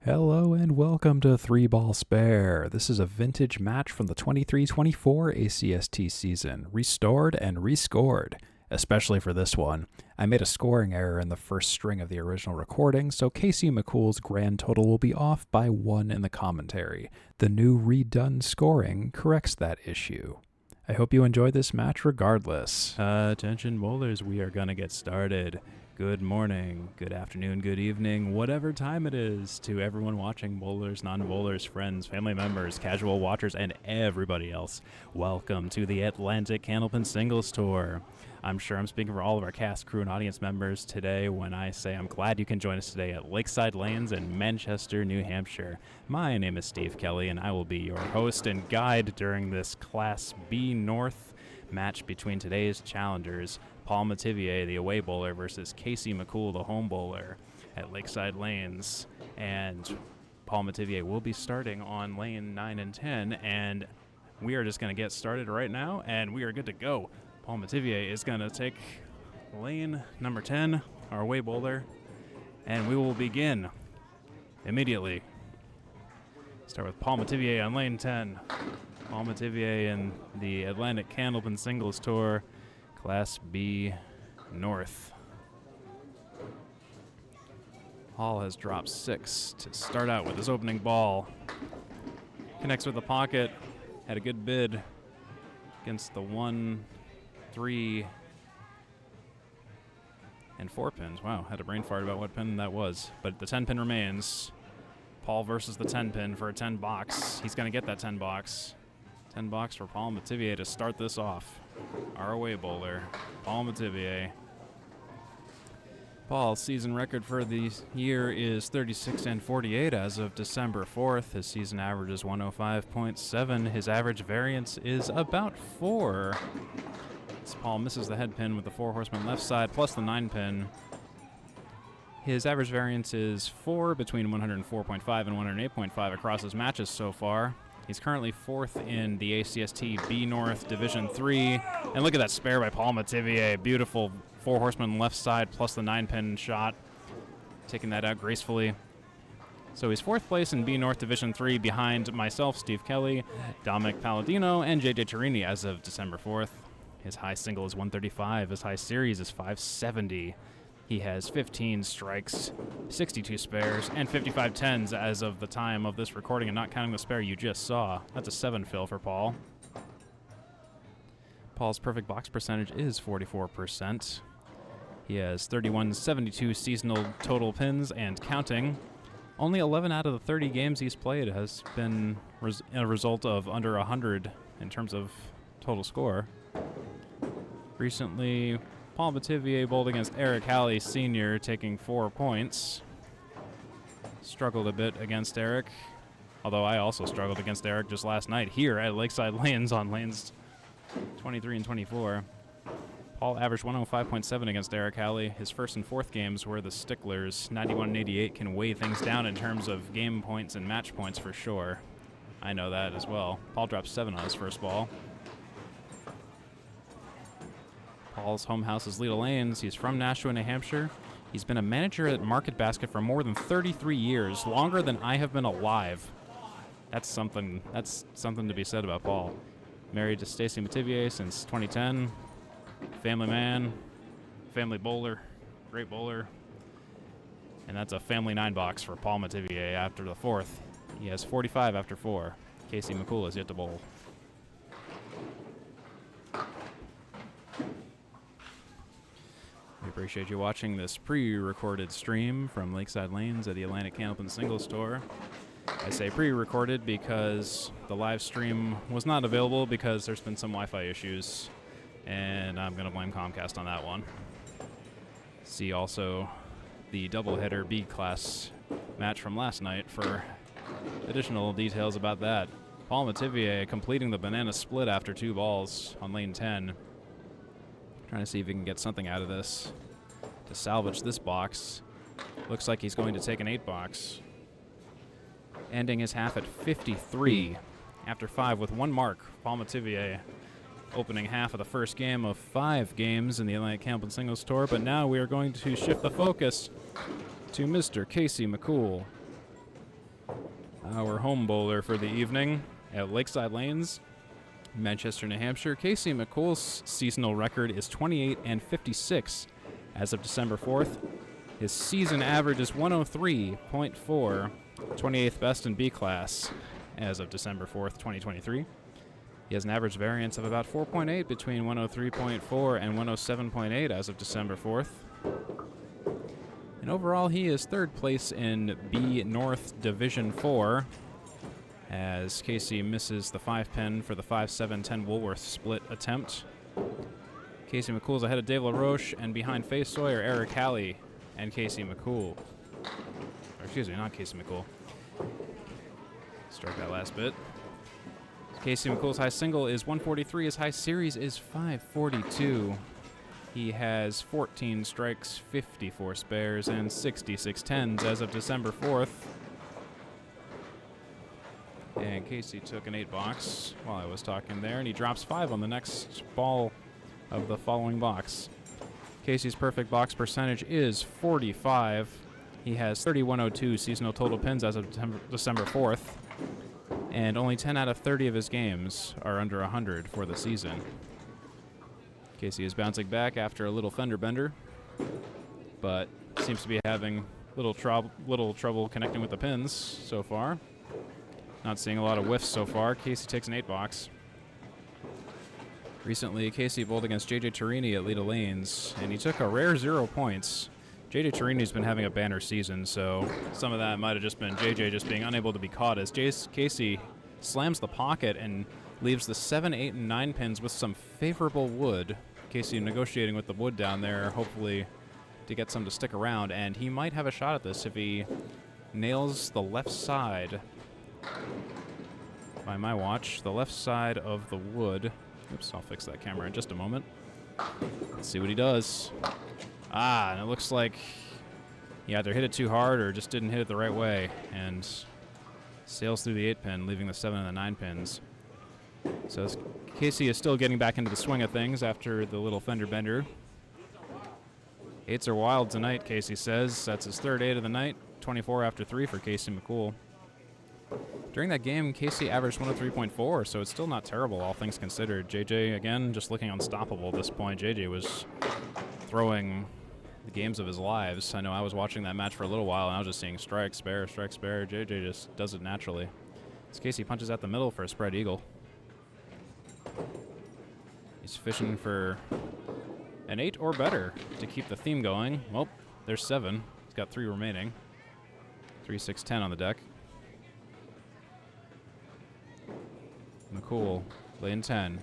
Hello and welcome to 3 Ball Spare. This is a vintage match from the 23-24 ACST season, restored and rescored. Especially for this one, I made a scoring error in the first string of the original recording, so Casey McCool's grand total will be off by 1 in the commentary. The new redone scoring corrects that issue. I hope you enjoy this match regardless. Attention bowlers, we are gonna get started. Good morning, good afternoon, good evening, whatever time it is to everyone watching, bowlers, non-bowlers, friends, family members, casual watchers, and everybody else. Welcome to the Atlantic Candlepin Singles Tour. I'm sure I'm speaking for all of our cast, crew, and audience members today when I say I'm glad you can join us today at Lakeside Lanes in Manchester, New Hampshire. My name is Steve Kelly, and I will be your host and guide during this Class B North match between today's challengers, Paul Metivier, the away bowler, versus Casey McCoole, the home bowler, at Lakeside Lanes. And Paul Metivier will be starting on lane 9 and 10, and we are just going to get started right now, and we are good to go. Paul Metivier is going to take lane number 10, our away bowler, and we will begin immediately. Start with Paul Metivier on lane 10. Paul Metivier in the Atlantic Candlepin Singles Tour, Class B North. Paul has dropped 6 to start out with his opening ball. Connects with the pocket, had a good bid against the 1, 3, and 4 pins. Wow, had a brain fart about what pin that was. But the 10 pin remains. Paul versus the 10 pin for a 10 box. He's going to get that 10 box. 10 box for Paul Metivier to start this off. Our away bowler, Paul Metivier. Paul's season record for the year is 36 and 48 as of December 4th. His season average is 105.7. His average variance is about 4. As Paul misses the head pin with the 4 horseman left side plus the 9 pin. His average variance is 4 between 104.5 and 108.5 across his matches so far. He's currently 4th in the ACST B North Division 3. And look at that spare by Paul Metivier. Beautiful 4 horseman left side plus the 9 pin shot. Taking that out gracefully. So he's 4th place in B North Division 3 behind myself, Steve Kelly, Dominic Palladino, and JJ Turini as of December 4th. His high single is 135. His high series is 570. He has 15 strikes, 62 spares, and 55 tens as of the time of this recording, and not counting the spare you just saw. That's a 7 fill for Paul. Paul's perfect box percentage is 44%. He has 3172 seasonal total pins and counting. Only 11 out of the 30 games he's played has been a result of under 100 in terms of total score. Recently, Paul Metivier bowled against Eric Halley Sr., taking 4 points. Struggled a bit against Eric, although I also struggled against Eric just last night here at Lakeside Lanes on lanes 23 and 24. Paul averaged 105.7 against Eric Halley. His first and fourth games were the sticklers. 91 and 88 can weigh things down in terms of game points and match points for sure. I know that as well. Paul dropped 7 on his first ball. Paul's home house is Leda Lanes. He's from Nashua, New Hampshire. He's been a manager at Market Basket for more than 33 years, longer than I have been alive. That's something to be said about Paul. Married to Stacy Metivier since 2010. Family man, family bowler, great bowler. And that's a family 9 box for Paul Metivier after the 4th. He has 45 after 4. Casey McCoole is yet to bowl. We appreciate you watching this pre-recorded stream from Lakeside Lanes at the Atlantic Candlepin Singles Tour. I say pre-recorded because the live stream was not available because there's been some Wi-Fi issues, and I'm going to blame Comcast on that one. See also the doubleheader B-class match from last night for additional details about that. Paul Metivier completing the banana split after 2 balls on lane 10. Trying to see if he can get something out of this to salvage this box. Looks like he's going to take an 8 box. Ending his half at 53 after 5 with 1 mark. Paul Metivier opening half of the first game of 5 games in the Atlantic Candlepin Singles Tour, but now we are going to shift the focus to Mr. Casey McCoole. Our home bowler for the evening at Lakeside Lanes, Manchester, New Hampshire. Casey McCool's seasonal record is 28-56 as of December 4th. His season average is 103.4, 28th best in B class as of December 4th, 2023. He has an average variance of about 4.8 between 103.4 and 107.8 as of December 4th. And overall, he is third place in B North Division 4 as Casey misses the 5-pin for the 5-7-10 Woolworth split attempt. Casey McCool's ahead of Dave LaRoche, and behind Faye Sawyer, Eric Halley, and Casey McCoole. Or excuse me, not Casey McCoole. Strike that last bit. Casey McCool's high single is 143. His high series is 542. He has 14 strikes, 54 spares, and 66 tens as of December 4th. And Casey took an 8-box while I was talking there, and he drops 5 on the next ball of the following box. Casey's perfect box percentage is 45. He has 3102 seasonal total pins as of December 4th, and only 10 out of 30 of his games are under 100 for the season. Casey is bouncing back after a little fender bender, but seems to be having little trouble connecting with the pins so far. Not seeing a lot of whiffs so far. Casey takes an 8-box. Recently, Casey bowled against J.J. Torini at Leda Lanes, and he took a rare 0 points. J.J. Torini's been having a banner season, so some of that might have just been J.J. just being unable to be caught as Casey slams the pocket and leaves the 7, 8, and 9 pins with some favorable wood. Casey negotiating with the wood down there, hopefully to get some to stick around, and he might have a shot at this if he nails the left side. By my watch, the left side of the wood. Oops, I'll fix that camera in just a moment. Let's see what he does. Ah, and it looks like he either hit it too hard or just didn't hit it the right way, and sails through the 8-pin, leaving the 7 and the 9 pins. So Casey is still getting back into the swing of things after the little fender bender. 8s are wild tonight, Casey says. That's his third 8 of the night. 24 after 3 for Casey McCoole. During that game, Casey averaged 103.4, so it's still not terrible, all things considered. JJ, again, just looking unstoppable at this point. JJ was throwing the games of his lives. I know I was watching that match for a little while, and I was just seeing strike, spare, strike, spare. JJ just does it naturally. As Casey punches out the middle for a spread eagle. He's fishing for an 8 or better to keep the theme going. Well, there's 7. He's got 3 remaining. 3, 6, 10 on the deck. McCoole, lane 10.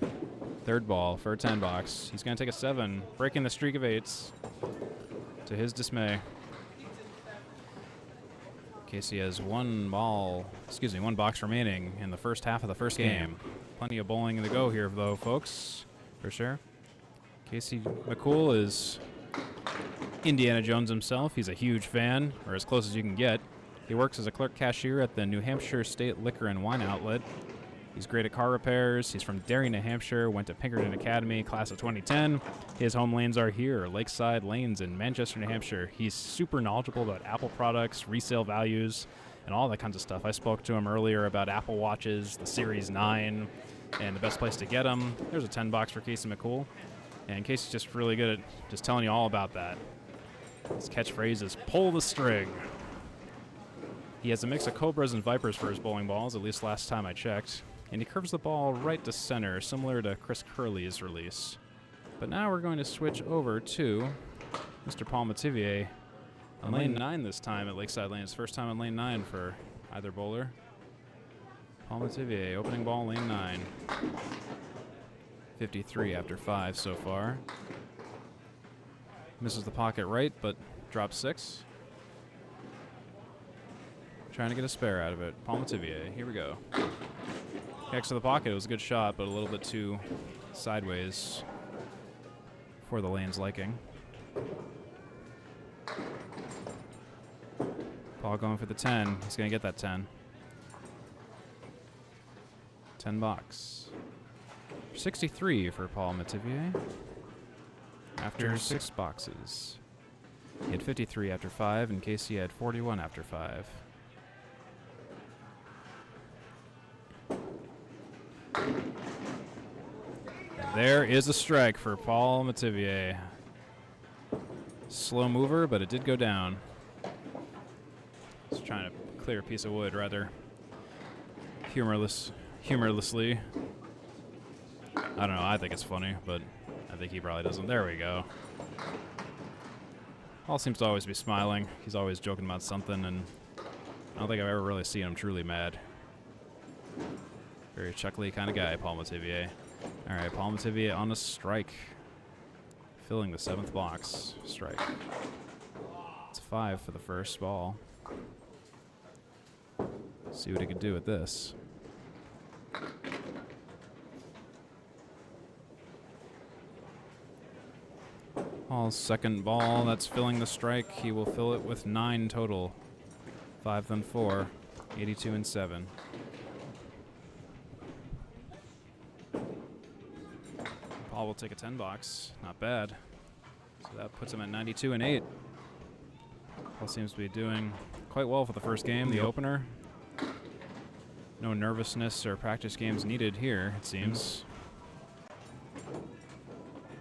Third ball for a 10-box. He's going to take a 7, breaking the streak of 8s to his dismay. Casey has one box remaining in the first half of the first game. Plenty of bowling to go here, though, folks, for sure. Casey McCoole is Indiana Jones himself. He's a huge fan, or as close as you can get. He works as a clerk cashier at the New Hampshire State Liquor and Wine Outlet. He's great at car repairs. He's from Derry, New Hampshire, went to Pinkerton Academy, class of 2010. His home lanes are here, Lakeside Lanes in Manchester, New Hampshire. He's super knowledgeable about Apple products, resale values, and all that kinds of stuff. I spoke to him earlier about Apple Watches, the Series 9, and the best place to get them. There's a 10-box for Casey McCoole, and Casey's just really good at just telling you all about that. His catchphrase is, pull the string. He has a mix of Cobras and Vipers for his bowling balls, at least last time I checked. And he curves the ball right to center, similar to Chris Curley's release. But now we're going to switch over to Mr. Paul Metivier on lane 9 this time at Lakeside Lanes. First time on lane 9 for either bowler. Paul Metivier, opening ball, lane 9. 53 after 5 so far. Misses the pocket right, but drops 6. Trying to get a spare out of it. Paul Metivier, here we go. Kicks to the pocket. It was a good shot, but a little bit too sideways for the lane's liking. Paul going for the 10. He's going to get that 10. 10-box. 63 for Paul Metivier after 6 boxes. He had 53 after 5, and Casey had 41 after 5. There is a strike for Paul Metivier. Slow mover, but it did go down. Just trying to clear a piece of wood rather humorlessly. I don't know, I think it's funny, but I think he probably doesn't. There we go. Paul seems to always be smiling. He's always joking about something, and I don't think I've ever really seen him truly mad. Very chuckly kind of guy, Paul Metivier. All right, Paul Metivier on a strike. Filling the 7th box. Strike. It's 5 for the first ball. See what he can do with this. Paul's second ball, that's filling the strike. He will fill it with 9 total. 5 then 4. 82 and 7. Paul will take a 10 box. Not bad. So that puts him at 92 and 8. Paul seems to be doing quite well for the first game, the opener. No nervousness or practice games needed here, it seems.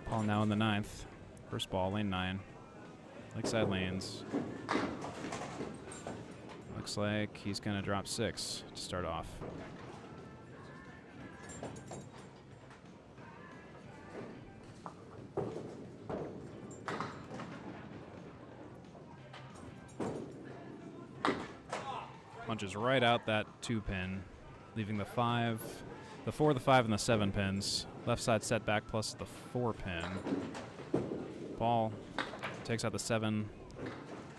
Paul now in the 9th. First ball, lane 9. Lakeside Lanes. Looks like he's going to drop 6 to start off. Punches right out that 2-pin, leaving the 5, the 4, the 5, and the 7 pins. Left side setback plus the 4-pin. Paul takes out the 7.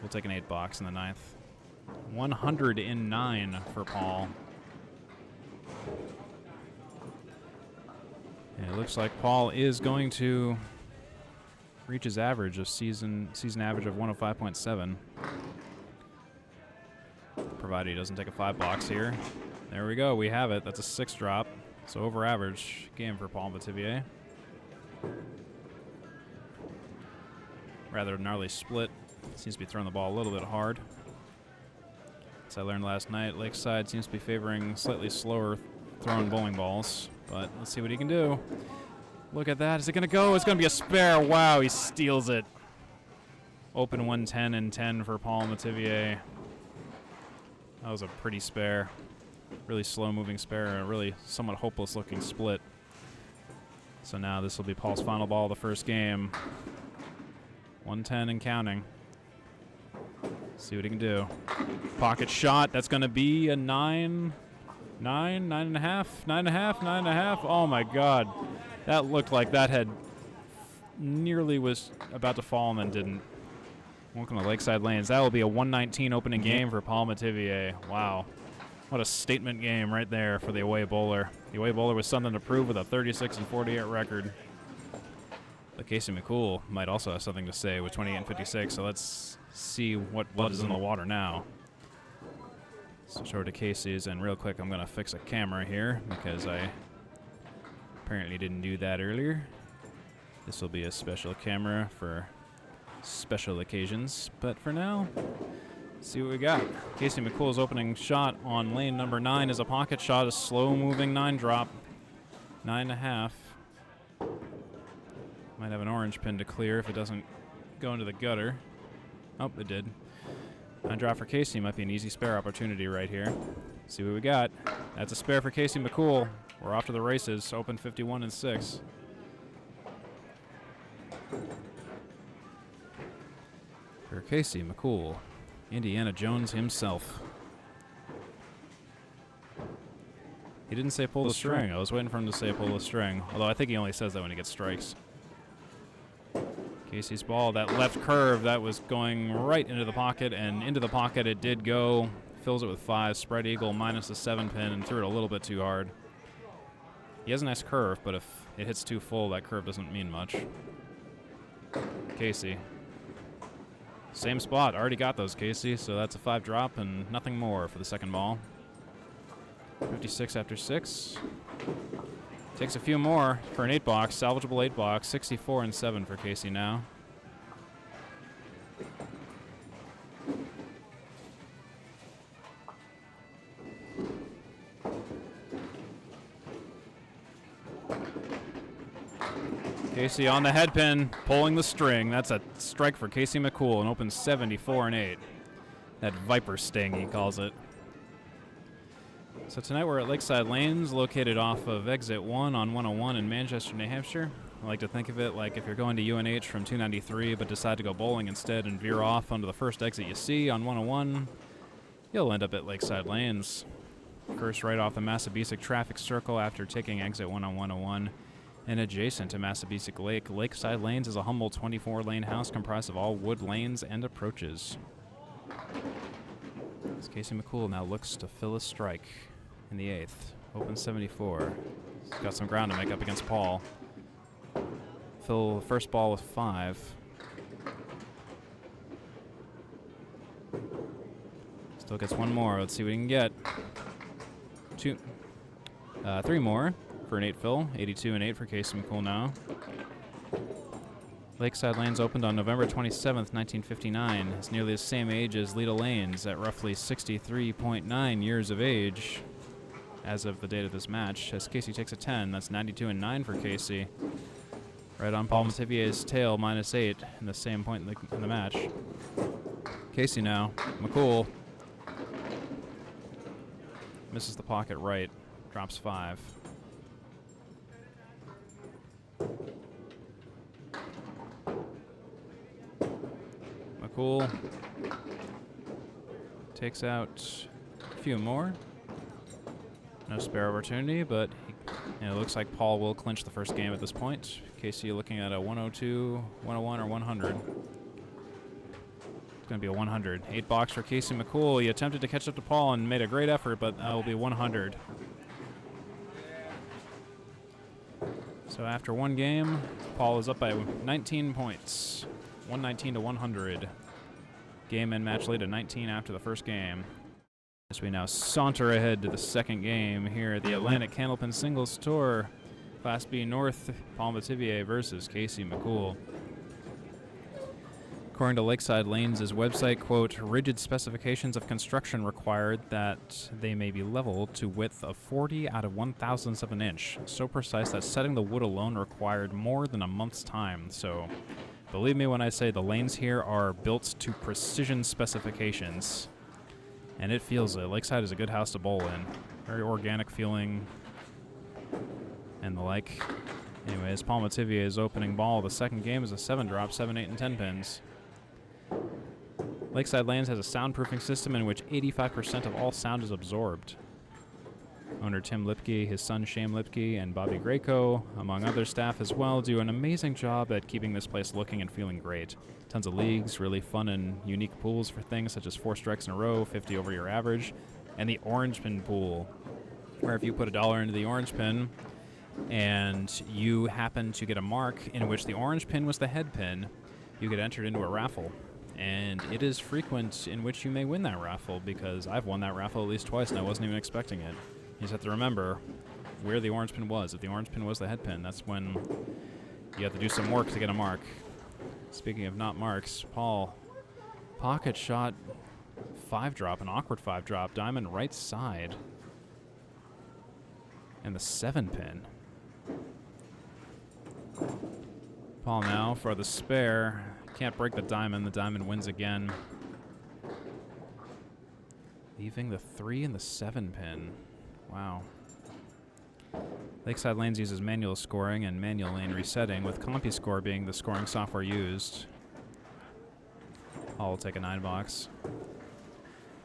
We'll take an 8 box in the 9th. 109 for Paul. And it looks like Paul is going to reach his average of season average of 105.7. Provided he doesn't take a 5 box here. There we go, we have it. That's a 6 drop. So over average game for Paul Metivier. Rather gnarly split. Seems to be throwing the ball a little bit hard. As I learned last night, Lakeside seems to be favoring slightly slower throwing bowling balls. But let's see what he can do. Look at that. Is it going to go? It's going to be a spare. Wow, he steals it. Open 110 and 10 for Paul Metivier. That was a pretty spare. Really slow-moving spare. A really somewhat hopeless-looking split. So now this will be Paul's final ball of the first game. 110 and counting. See what he can do. Pocket shot. That's going to be a 9. 9.5. 9.5. Oh, my God. That looked like that had nearly was about to fall and then didn't. Welcome to Lakeside Lanes. That will be a 119 opening game for Paul Metivier. Wow. What a statement game right there for the away bowler. The away bowler with something to prove with a 36 and 48 record. But Casey McCoole might also have something to say with 28 and 56, so let's see what blood is in the water now. So over to Casey's, and real quick I'm going to fix a camera here because I apparently didn't do that earlier. This will be a special camera for special occasions, but for now, see what we got. Casey McCoole's opening shot on lane number 9 is a pocket shot, a slow-moving 9 drop, 9.5. Might have an orange pin to clear if it doesn't go into the gutter. Oh, it did. 9 drop for Casey might be an easy spare opportunity right here. See what we got. That's a spare for Casey McCoole. We're off to the races. Open 51 and 6. For Casey McCoole, Indiana Jones himself. He didn't say pull the string. I was waiting for him to say pull the string. Although I think he only says that when he gets strikes. Casey's ball, that left curve, that was going right into the pocket, and into the pocket it did go. Fills it with 5, spread eagle minus the 7 pin, and threw it a little bit too hard. He has a nice curve, but if it hits too full, that curve doesn't mean much. Casey. Same spot, already got those, Casey, so that's a 5 drop and nothing more for the second ball. 56 after 6. Takes a few more for an 8 box, salvageable 8 box, 64 and 7 for Casey now. Casey on the head pin, pulling the string. That's a strike for Casey McCoole, and opens 74-8. That Viper sting, he calls it. So tonight we're at Lakeside Lanes, located off of Exit 1 on 101 in Manchester, New Hampshire. I like to think of it like if you're going to UNH from 293 but decide to go bowling instead and veer off onto the first exit you see on 101, you'll end up at Lakeside Lanes. First right off the Massabesic traffic circle after taking exit 1 on 101. And adjacent to Massabesic Lake, Lakeside Lanes is a humble 24-lane house comprised of all wood lanes and approaches. As Casey McCoole now looks to fill a strike in the 8th. Open 74. He's got some ground to make up against Paul. Fill the first ball with 5. Still gets one more. Let's see what he can get. 3 more for an 8 fill. 82-8 for Casey McCoole now. Lakeside Lanes opened on November 27th, 1959. It's nearly the same age as Leda Lanes at roughly 63.9 years of age as of the date of this match. As Casey takes a 10, that's 92-9 for Casey. Right on Paul Metivier's tail, -8 in the same point in the match. Casey now. McCoole misses the pocket right, drops 5. McCoole takes out a few more. No spare opportunity, but it looks like Paul will clinch the first game at this point. Casey looking at a 102, 101, or 100. It's going to be a 100. 8 box for Casey McCoole. He attempted to catch up to Paul and made a great effort, but that will be 100. So after one game, Paul is up by 19 points. 119 to 100. Game and match lead at 19 after the first game. As we now saunter ahead to the second game here at the Atlantic Candlepin Singles Tour. Class B North, Paul Metivier versus Casey McCoole. According to Lakeside Lanes' website, quote, rigid specifications of construction required that they may be leveled to width of 40 out of 1,000ths of an inch. So precise that setting the wood alone required more than a month's time. So believe me when I say the lanes here are built to precision specifications. And it feels it. Lakeside is a good house to bowl in. Very organic feeling and the like. Anyways, Paul Metivier's opening ball. The second game is a 7-drop, 7, 8, and 10 pins. Lakeside Lanes has a soundproofing system in which 85% of all sound is absorbed. Owner Tim Lipke, his son Shane Lipke, and Bobby Greco, among other staff as well, do an amazing job at keeping this place looking and feeling great. Tons of leagues, really fun and unique pools for things such as 4 strikes in a row, 50 over your average, and the orange pin pool, where if you put $1 into the orange pin and you happen to get a mark in which the orange pin was the head pin, you get entered into a raffle. And it is frequent in which you may win that raffle, because I've won that raffle at least twice and I wasn't even expecting it. You just have to remember where the orange pin was. If the orange pin was the head pin, that's when you have to do some work to get a mark. Speaking of not marks, Paul, pocket shot 5-drop, an awkward 5-drop, diamond right side, and the 7 pin. Paul now for the spare. Can't break the diamond wins again. Leaving the 3 and the 7 pin. Wow. Lakeside Lanes uses manual scoring and manual lane resetting, with CompuScore being the scoring software used. I'll take a 9 box.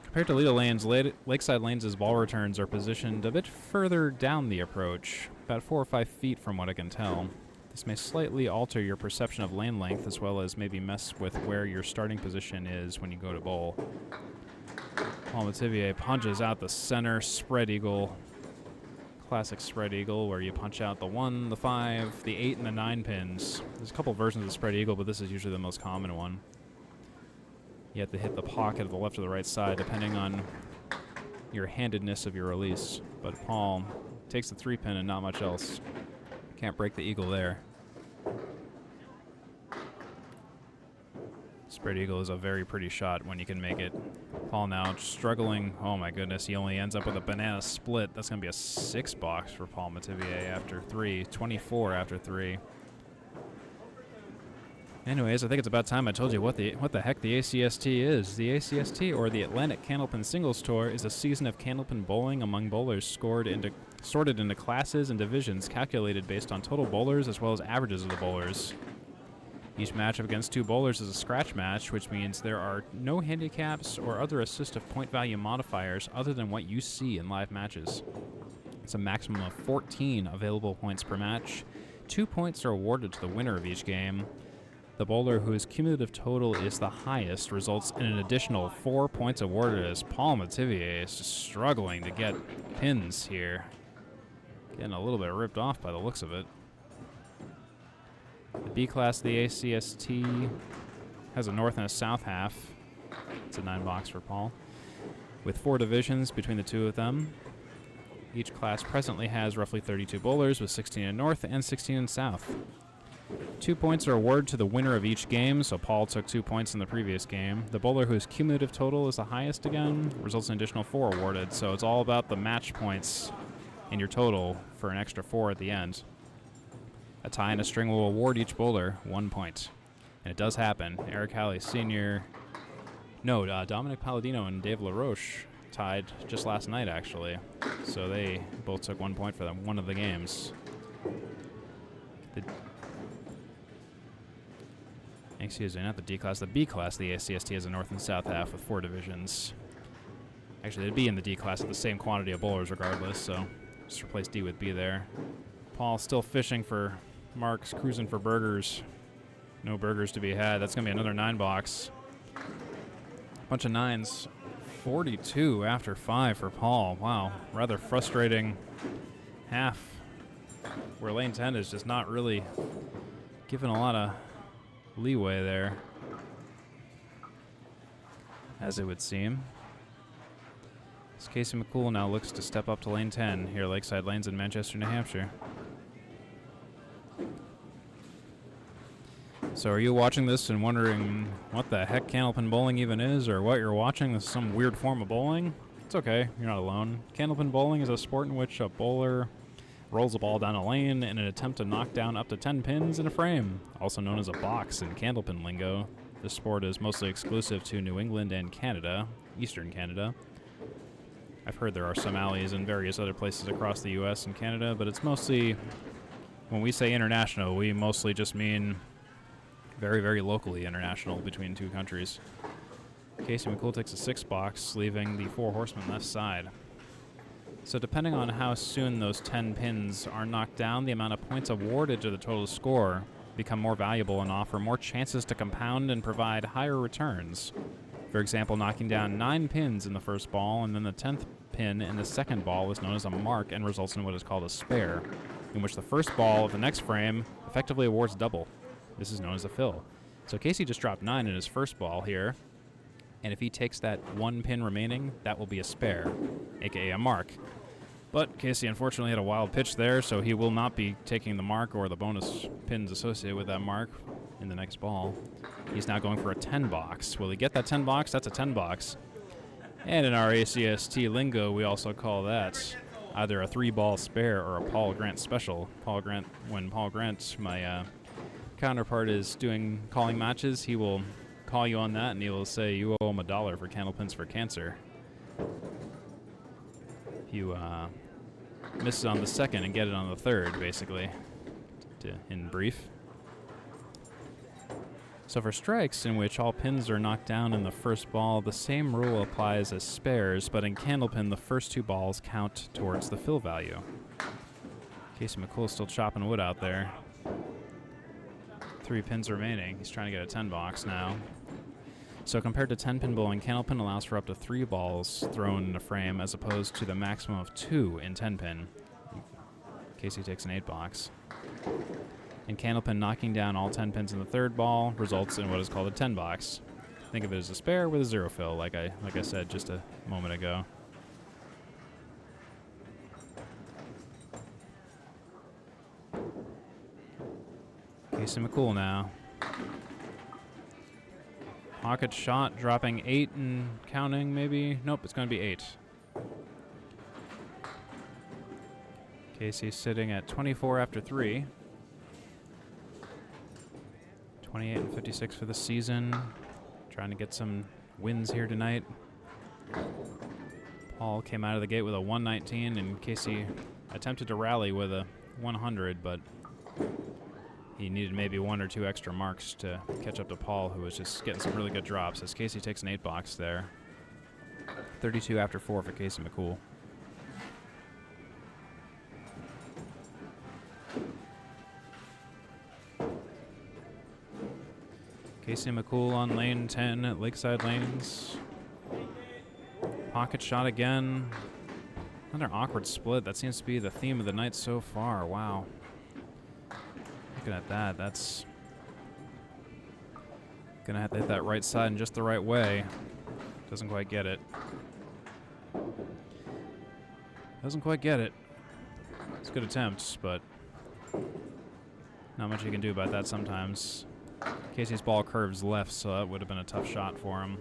Compared to Leda Lanes, Lakeside Lanes' ball returns are positioned a bit further down the approach, about 4 or 5 feet from what I can tell. This may slightly alter your perception of lane length, as well as maybe mess with where your starting position is when you go to bowl. Paul Metivier punches out the center spread eagle. Classic spread eagle, where you punch out the 1, the 5, the 8, and the 9 pins. There's a couple versions of the spread eagle, but this is usually the most common one. You have to hit the pocket of the left or the right side, depending on your handedness of your release. But Paul takes the 3 pin and not much else. Can't break the eagle there. Spread eagle is a very pretty shot when you can make it. Paul now struggling. Oh my goodness, he only ends up with a banana split. That's going to be a 6 box for Paul Metivier after 3. 24 after 3. Anyways, I think it's about time I told you what the heck the ACST is. The ACST, or the Atlantic Candlepin Singles Tour, is a season of candlepin bowling among bowlers sorted into classes and divisions calculated based on total bowlers as well as averages of the bowlers. Each matchup against two bowlers is a scratch match, which means there are no handicaps or other assistive point value modifiers other than what you see in live matches. It's a maximum of 14 available points per match. 2 points are awarded to the winner of each game. The bowler whose cumulative total is the highest results in an additional 4 points awarded, as Paul Metivier is just struggling to get pins here. Getting a little bit ripped off by the looks of it. The B class of the ACST has a north and a south half. It's a 9-box for Paul, with 4 divisions between the two of them. Each class presently has roughly 32 bowlers, with 16 in north and 16 in south. 2 points are awarded to the winner of each game, so Paul took 2 points in the previous game. The bowler whose cumulative total is the highest again results in an additional 4 awarded, so it's all about the match points in your total for an extra 4 at the end. A tie and a string will award each bowler 1 point. And it does happen. Eric Halley Sr. Dominic Palladino and Dave LaRoche tied just last night, actually. So they both took 1 point for them, one of the games. Excuse me, not the D class, the B class. The ACST has a north and south half with 4 divisions. Actually, they'd be in the D class at the same quantity of bowlers regardless, so just replace D with B there. Paul still fishing for marks, cruising for burgers. No burgers to be had. That's going to be another 9-box. Bunch of 9s. 42 after 5 for Paul. Wow, rather frustrating half where lane 10 is just not really given a lot of leeway there, as it would seem. As Casey McCoole now looks to step up to lane 10 here, Lakeside Lanes in Manchester, New Hampshire. So are you watching this and wondering what the heck candlepin bowling even is, or what you're watching? This is some weird form of bowling? It's okay, you're not alone. Candlepin bowling is a sport in which a bowler rolls a ball down a lane in an attempt to knock down up to 10 pins in a frame, also known as a box in candlepin lingo. This sport is mostly exclusive to New England and Canada, Eastern Canada. I've heard there are some alleys in various other places across the US and Canada, but it's mostly, when we say international, we mostly just mean very, very locally international between two countries. Casey McCoole takes a 6-box, leaving the 4 horsemen left side. So depending on how soon those 10 pins are knocked down, the amount of points awarded to the total score become more valuable and offer more chances to compound and provide higher returns. For example, knocking down 9 pins in the first ball and then the 10th pin in the second ball is known as a mark and results in what is called a spare, in which the first ball of the next frame effectively awards double. This is known as a fill. So Casey just dropped 9 in his first ball here, and if he takes that 1 pin remaining, that will be a spare, aka a mark. But Casey unfortunately had a wild pitch there, so he will not be taking the mark or the bonus pins associated with that mark in the next ball. He's now going for a 10-box. Will he get that 10-box? That's a 10-box. And in our ACST lingo, we also call that either a 3-ball spare or a Paul Grant special. When Paul Grant, my counterpart, is calling matches, he will call you on that, and he will say you owe him $1 for candlepins for cancer. If you miss it on the second and get it on the third, basically, in brief. So for strikes in which all pins are knocked down in the first ball, the same rule applies as spares, but in candlepin, the first 2 balls count towards the fill value. Casey McCoole still chopping wood out there. 3 pins remaining. He's trying to get a 10-box now. So compared to 10-pin bowling, candlepin allows for up to 3 balls thrown in a frame as opposed to the maximum of 2 in 10-pin. Casey takes an 8-box. In candlepin, knocking down all 10 pins in the third ball results in what is called a 10-box. Think of it as a spare with a 0 fill, like I said just a moment ago. Casey McCoole now. Pocket shot, dropping 8 and counting, maybe? Nope, it's going to be 8. Casey's sitting at 24 after 3. 28 and 56 for the season. Trying to get some wins here tonight. Paul came out of the gate with a 119, and Casey attempted to rally with a 100, but he needed maybe 1 or 2 extra marks to catch up to Paul, who was just getting some really good drops, as Casey takes an 8-box there. 32 after 4 for Casey McCoole. Casey McCoole on lane 10 at Lakeside Lanes. Pocket shot again. Another awkward split. That seems to be the theme of the night so far. Wow. Looking at that, that's gonna have to hit that right side in just the right way. Doesn't quite get it. Doesn't quite get it. It's good attempts, but not much you can do about that sometimes. Casey's ball curves left, so that would have been a tough shot for him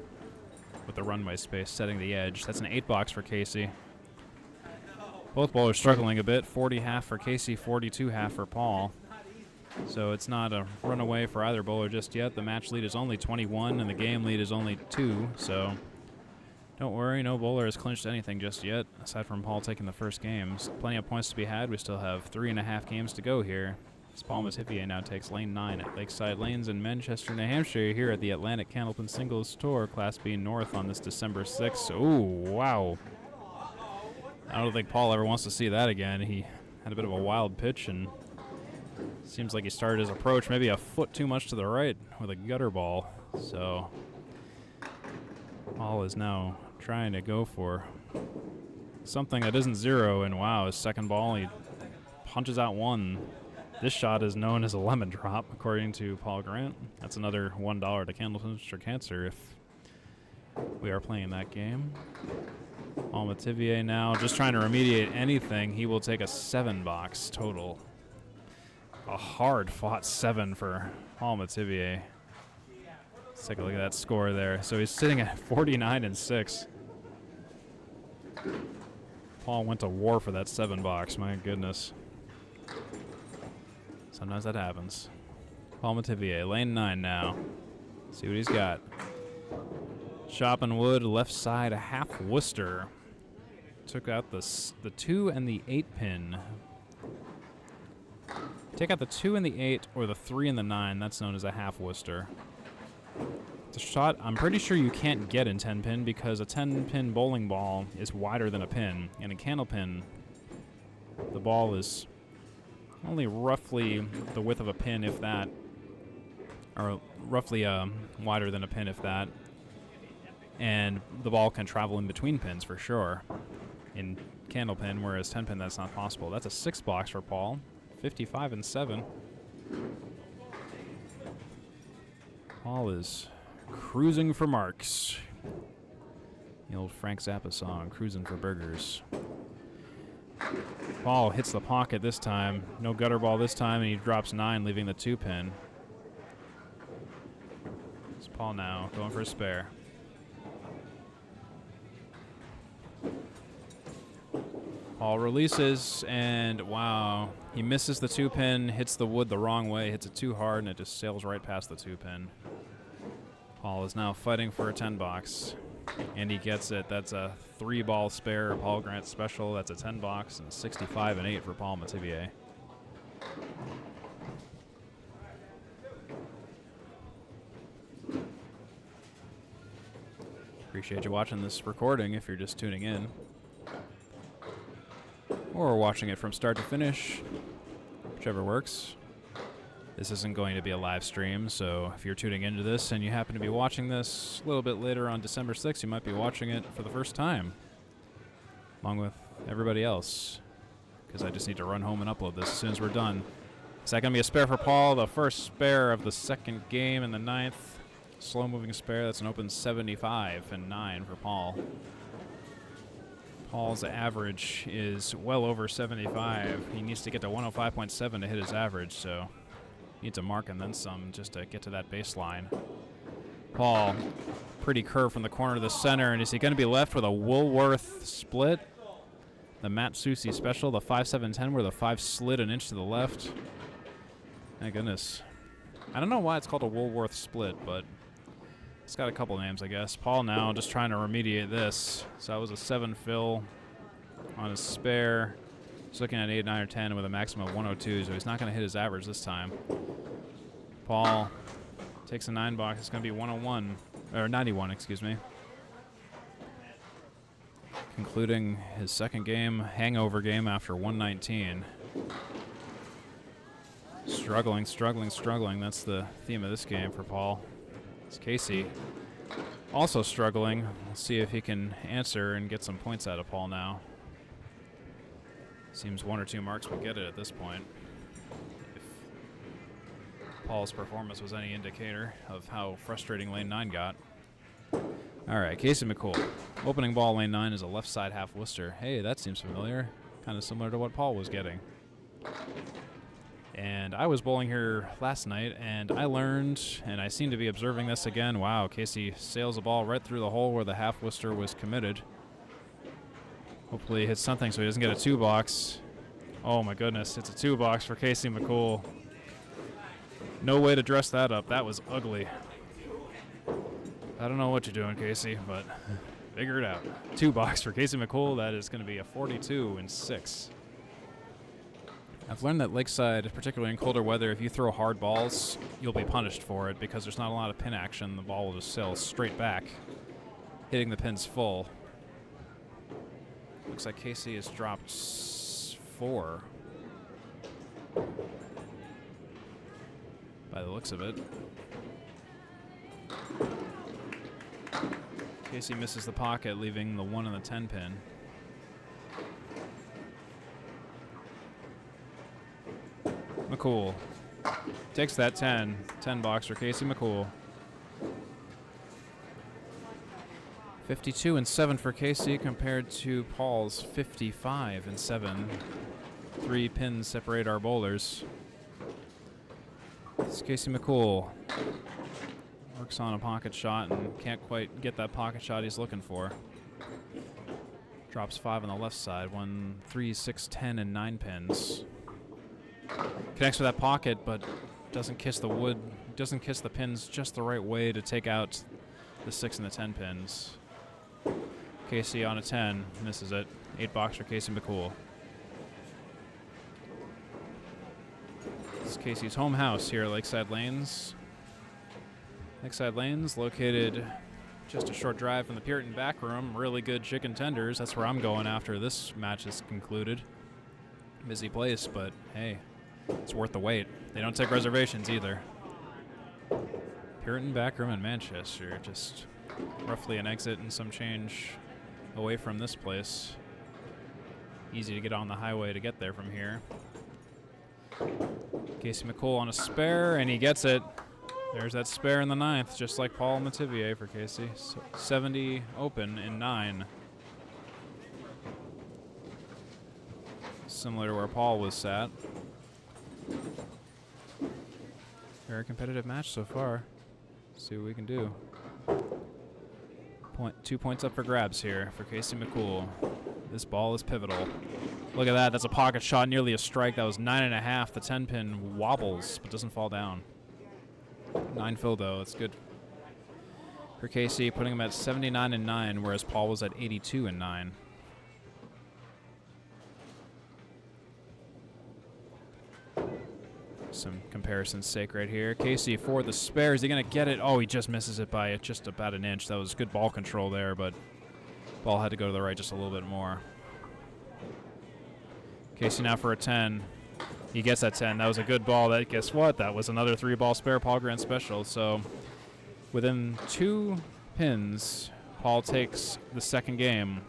with the runway space setting the edge. That's an 8-box for Casey. Both bowlers struggling a bit. 40 half for Casey, 42 half for Paul. So it's not a runaway for either bowler just yet. The match lead is only 21, and the game lead is only 2, so don't worry, no bowler has clinched anything just yet, aside from Paul taking the first games. Plenty of points to be had. We still have 3.5 games to go here. As Paul Metivier now takes lane 9 at Lakeside Lanes in Manchester, New Hampshire, here at the Atlantic Candlepin Singles Tour, Class B North on this December 6th. Ooh, wow. I don't think Paul ever wants to see that again. He had a bit of a wild pitch, and seems like he started his approach maybe a foot too much to the right with a gutter ball. So Paul is now trying to go for something that isn't 0, and wow, his second ball, he punches out 1. This shot is known as a lemon drop, according to Paul Grant. That's another $1 to Candlepin for Cancer if we are playing that game. Paul Metivier now just trying to remediate anything. He will take a 7-box total. A hard-fought 7 for Paul Metivier. Let's take a look at that score there. So he's sitting at 49 and 6. Paul went to war for that 7-box. My goodness. Sometimes that happens. Paul Metivier, lane 9 now. See what he's got. Chopping wood, left side, a half Worcester. Took out the 2 and the 8 pin. Take out the 2 and the 8, or the 3 and the 9. That's known as a half Worcester. It's a shot I'm pretty sure you can't get in 10 pin because a 10 pin bowling ball is wider than a pin. And in Candlepin, the ball is only roughly the width of a pin, if that, or roughly wider than a pin, if that. And the ball can travel in between pins for sure in Candlepin, whereas 10 pin that's not possible. That's a 6-box for Paul, 55 and 7. Paul is cruising for marks. The old Frank Zappa song, Cruising for Burgers. Paul hits the pocket this time. No gutter ball this time, and he drops 9, leaving the 2 pin. It's Paul now going for a spare. Paul releases, and wow, he misses the 2 pin, hits the wood the wrong way, hits it too hard, and it just sails right past the 2 pin. Paul is now fighting for a 10-box. And he gets it. That's a 3-ball spare, Paul Grant special. That's a 10-box, and 65 and 8 for Paul Metivier. Appreciate you watching this recording if you're just tuning in, or watching it from start to finish, whichever works. This isn't going to be a live stream, so if you're tuning into this and you happen to be watching this a little bit later on December 6th, you might be watching it for the first time, along with everybody else, because I just need to run home and upload this as soon as we're done. Is that going to be a spare for Paul? The first spare of the second game in the 9th. Slow-moving spare. That's an open 75 and 9 for Paul. Paul's average is well over 75. He needs to get to 105.7 to hit his average, so needs a mark and then some just to get to that baseline. Paul, pretty curve from the corner to the center, and is he going to be left with a Woolworth split? The Matt Susi special, the 5-7-10, where the 5 slid an inch to the left. My goodness. I don't know why it's called a Woolworth split, but it's got a couple names, I guess. Paul now just trying to remediate this. So that was a 7 fill on his spare. He's looking at 8, 9, or 10 with a maximum of 102, so he's not going to hit his average this time. Paul takes a 9 box. It's going to be 101, or 91, excuse me. Concluding his second game, hangover game after 119. Struggling, struggling, struggling. That's the theme of this game for Paul. It's Casey also struggling. We'll see if he can answer and get some points out of Paul now. Seems 1 or 2 marks would get it at this point. If Paul's performance was any indicator of how frustrating lane 9 got. All right, Casey McCoole. Opening ball lane 9 is a left side half Worcester. Hey, that seems familiar. Kind of similar to what Paul was getting. And I was bowling here last night, and I learned, and I seem to be observing this again. Wow, Casey sails the ball right through the hole where the half Worcester was committed. Hopefully he hits something so he doesn't get a 2 box. Oh my goodness, it's a 2 box for Casey McCoole. No way to dress that up. That was ugly. I don't know what you're doing, Casey, but figure it out. 2 box for Casey McCoole. That is going to be a 42 and 6. I've learned that Lakeside, particularly in colder weather, if you throw hard balls, you'll be punished for it because there's not a lot of pin action. The ball will just sail straight back, hitting the pins full. Looks like Casey has dropped 4. By the looks of it. Casey misses the pocket, leaving the 1 and the 10 pin. McCoole takes that 10 box for Casey McCoole. 52 and 7 for Casey compared to Paul's 55 and 7. 3 pins separate our bowlers. It's Casey McCoole. Works on a pocket shot and can't quite get that pocket shot he's looking for. Drops 5 on the left side. 1, 3, 6, 10, and 9 pins. Connects with that pocket, but doesn't kiss the wood. Doesn't kiss the pins just the right way to take out the 6 and the 10 pins. Casey on a 10, misses it. 8 box for Casey McCoole. This is Casey's home house here at Lakeside Lanes. Lakeside Lanes, located just a short drive from the Puritan back room. Really good chicken tenders. That's where I'm going after this match is concluded. Busy place, but hey, it's worth the wait. They don't take reservations either. Puritan back room in Manchester, just roughly an exit and some change away from this place. Easy to get on the highway to get there from here. Casey McCoole on a spare, and he gets it. There's that spare in the 9th, just like Paul Metivier for Casey. So 70 open in 9. Similar to where Paul was sat. Very competitive match so far. See what we can do. 2 points up for grabs here for Casey McCoole. This ball is pivotal. Look at that. That's a pocket shot, nearly a strike. That was 9.5. The 10 pin wobbles, but doesn't fall down. 9 fill though. It's good for Casey, putting him at 79 and 9, whereas Paul was at 82 and 9. Some comparison's sake right here. Casey for the spare. Is he going to get it? Oh, he just misses it by just about an inch. That was good ball control there, but ball had to go to the right just a little bit more. Casey now for a 10. He gets that 10. That was a good ball. That, guess what? That was another 3-ball spare Paul Grand Special. So within 2 pins, Paul takes the second game.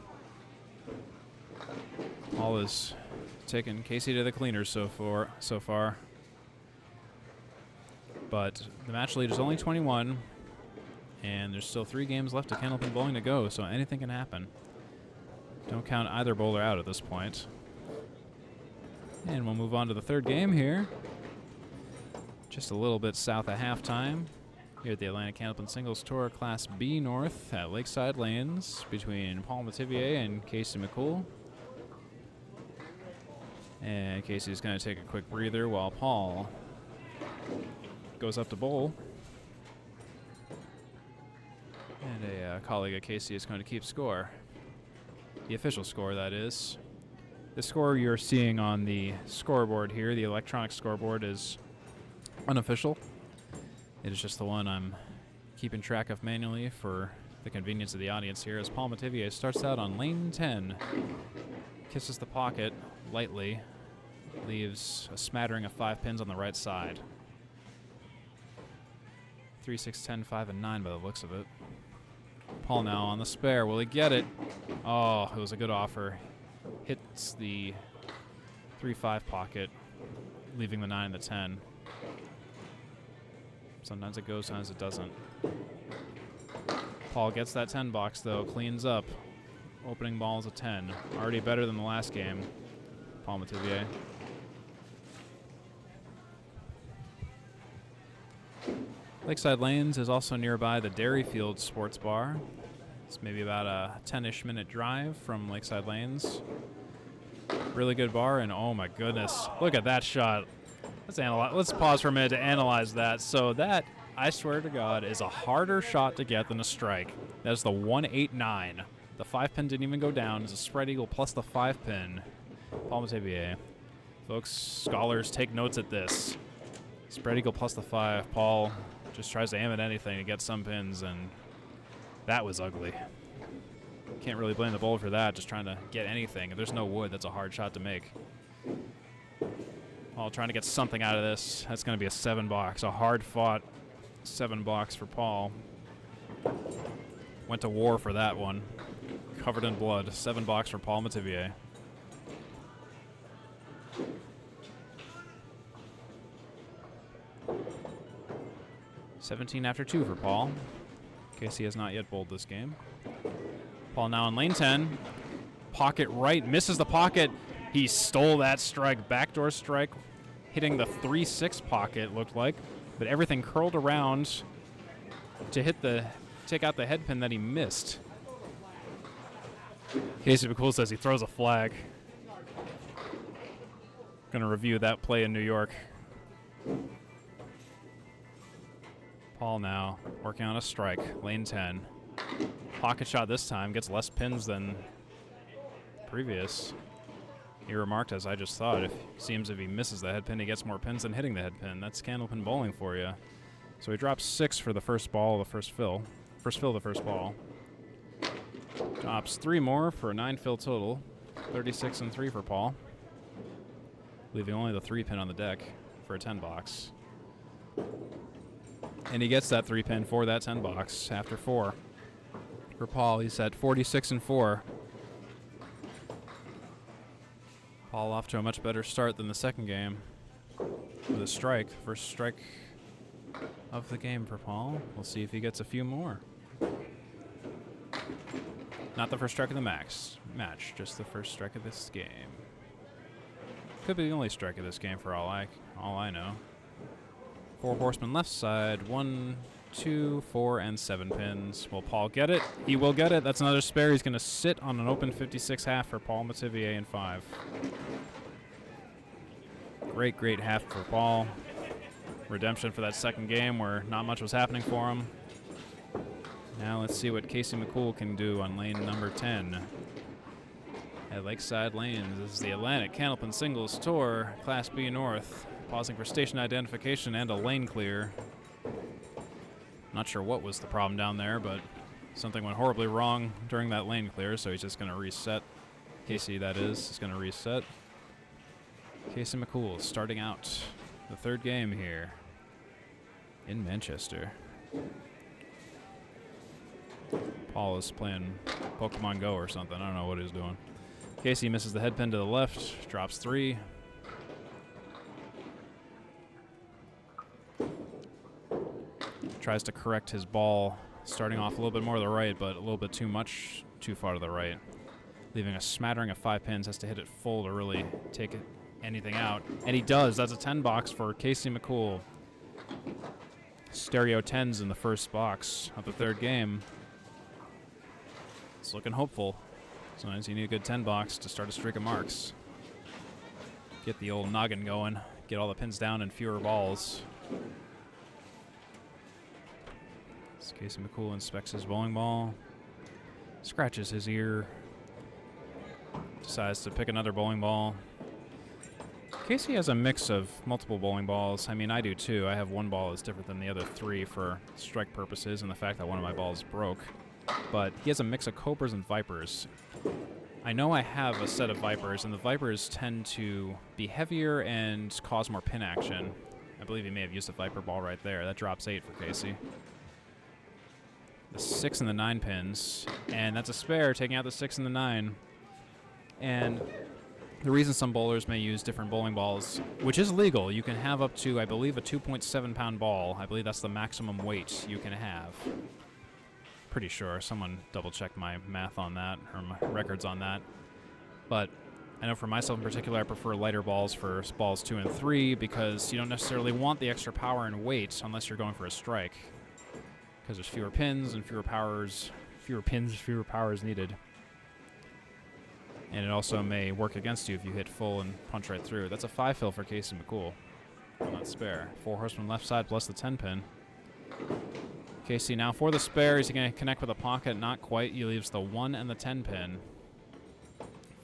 Paul is taking Casey to the cleaners so far. But the match lead is only 21, and there's still 3 games left of Candlepin Bowling to go, so anything can happen. Don't count either bowler out at this point. And we'll move on to the third game here. Just a little bit south of halftime here at the Atlantic Candlepin Singles Tour Class B North at Lakeside Lanes between Paul Metivier and Casey McCoole. And Casey's going to take a quick breather while Paul goes up to bowl. And a colleague at Casey is going to keep score. The official score, that is. The score you're seeing on the scoreboard here, the electronic scoreboard, is unofficial. It is just the one I'm keeping track of manually for the convenience of the audience here, as Paul Metivier starts out on lane 10. Kisses the pocket lightly, leaves a smattering of 5 pins on the right side. 3, 6, 10, 5, and 9 by the looks of it. Paul now on the spare. Will he get it? Oh, it was a good offer. Hits the 3-5 pocket, leaving the 9 and the 10. Sometimes it goes, sometimes it doesn't. Paul gets that 10 box, though, cleans up. Opening ball is a 10. Already better than the last game. Paul Metivier. Lakeside Lanes is also nearby the Dairyfield Sports Bar. It's maybe about a 10-ish minute drive from Lakeside Lanes. Really good bar, and oh my goodness, look at that shot. Let's pause for a minute to analyze that. So that, I swear to God, is a harder shot to get than a strike. That is the 189. The 5 pin didn't even go down. It's a spread eagle plus the 5 pin. Paul Metivier. Folks, scholars, take notes at this. Spread eagle plus the 5. Paul just tries to aim at anything to get some pins, and that was ugly. Can't really blame the bowler for that, just trying to get anything. If there's no wood, that's a hard shot to make. Paul trying to get something out of this. That's going to be a 7 box, a hard-fought 7 box for Paul. Went to war for that one. Covered in blood. 7 box for Paul Metivier. $17 after 2 for Paul. Casey has not yet bowled this game. Paul now on lane 10. Pocket right, misses the pocket. He stole that strike, backdoor strike, hitting the 3-6 pocket, looked like. But everything curled around to take out the head pin that he missed. Casey McCoole says he throws a flag. Gonna review that play in New York. Paul now working on a strike, lane 10. Pocket shot this time, gets less pins than previous. He remarked, as I just thought, if he misses the head pin, he gets more pins than hitting the head pin. That's candlepin bowling for you. So he drops 6 for the first ball of the first fill. First fill of the first ball. Drops 3 more for a 9 fill total. 36 and 3 for Paul. Leaving only the 3 pin on the deck for a 10 box. And he gets that 3 pin for that 10 box after 4. For Paul, he's at 46 and 4. Paul off to a much better start than the second game with a strike. First strike of the game for Paul. We'll see if he gets a few more. Not the first strike of the match, just the first strike of this game. Could be the only strike of this game for all I know. 4 horsemen left side, 1, 2, 4, and 7 pins. Will Paul get it? He will get it. That's another spare. He's going to sit on an open 56 half for Paul Metivier in 5. Great, great half for Paul. Redemption for that second game where not much was happening for him. Now let's see what Casey McCoole can do on lane number 10 at Lakeside Lanes. This is the Atlantic Candlepin Singles Tour, Class B North. Pausing for station identification and a lane clear. Not sure what was the problem down there, but something went horribly wrong during that lane clear, so he's just going to reset. Casey, that is going to reset. Casey McCoole starting out the third game here in Manchester. Paul is playing Pokemon Go or something. I don't know what he's doing. Casey misses the head pin to the left, drops 3. Tries to correct his ball, starting off a little bit more to the right, but a little bit too far to the right. Leaving a smattering of 5 pins, has to hit it full to really take anything out. And he does. That's a 10 box for Casey McCoole. Stereo 10s in the first box of the third game. It's looking hopeful. Sometimes you need a good 10 box to start a streak of marks. Get the old noggin going. Get all the pins down and fewer balls. As Casey McCoole inspects his bowling ball, scratches his ear, decides to pick another bowling ball. Casey has a mix of multiple bowling balls. I mean, I do too. I have one ball that's different than the other three for strike purposes and the fact that one of my balls broke. But he has a mix of Cobras and Vipers. I know I have a set of Vipers, and the Vipers tend to be heavier and cause more pin action. I believe he may have used a Viper ball right there. That drops 8 for Casey. The 6 and the 9 pins, and that's a spare, taking out the 6 and the 9. And the reason some bowlers may use different bowling balls, which is legal, you can have up to, I believe, a 2.7 pound ball. I believe that's the maximum weight you can have. Pretty sure. Someone double-checked my math on that, or my records on that. But I know for myself in particular, I prefer lighter balls for balls 2 and 3 because you don't necessarily want the extra power and weight unless you're going for a strike. Because there's fewer pins and fewer powers, fewer powers needed. And it also may work against you if you hit full and punch right through. That's a 5 fill for Casey McCoole on that spare. 4 horsemen left side plus the 10 pin. Casey now for the spare. Is he going to connect with a pocket? Not quite. He leaves the 1 and the 10 pin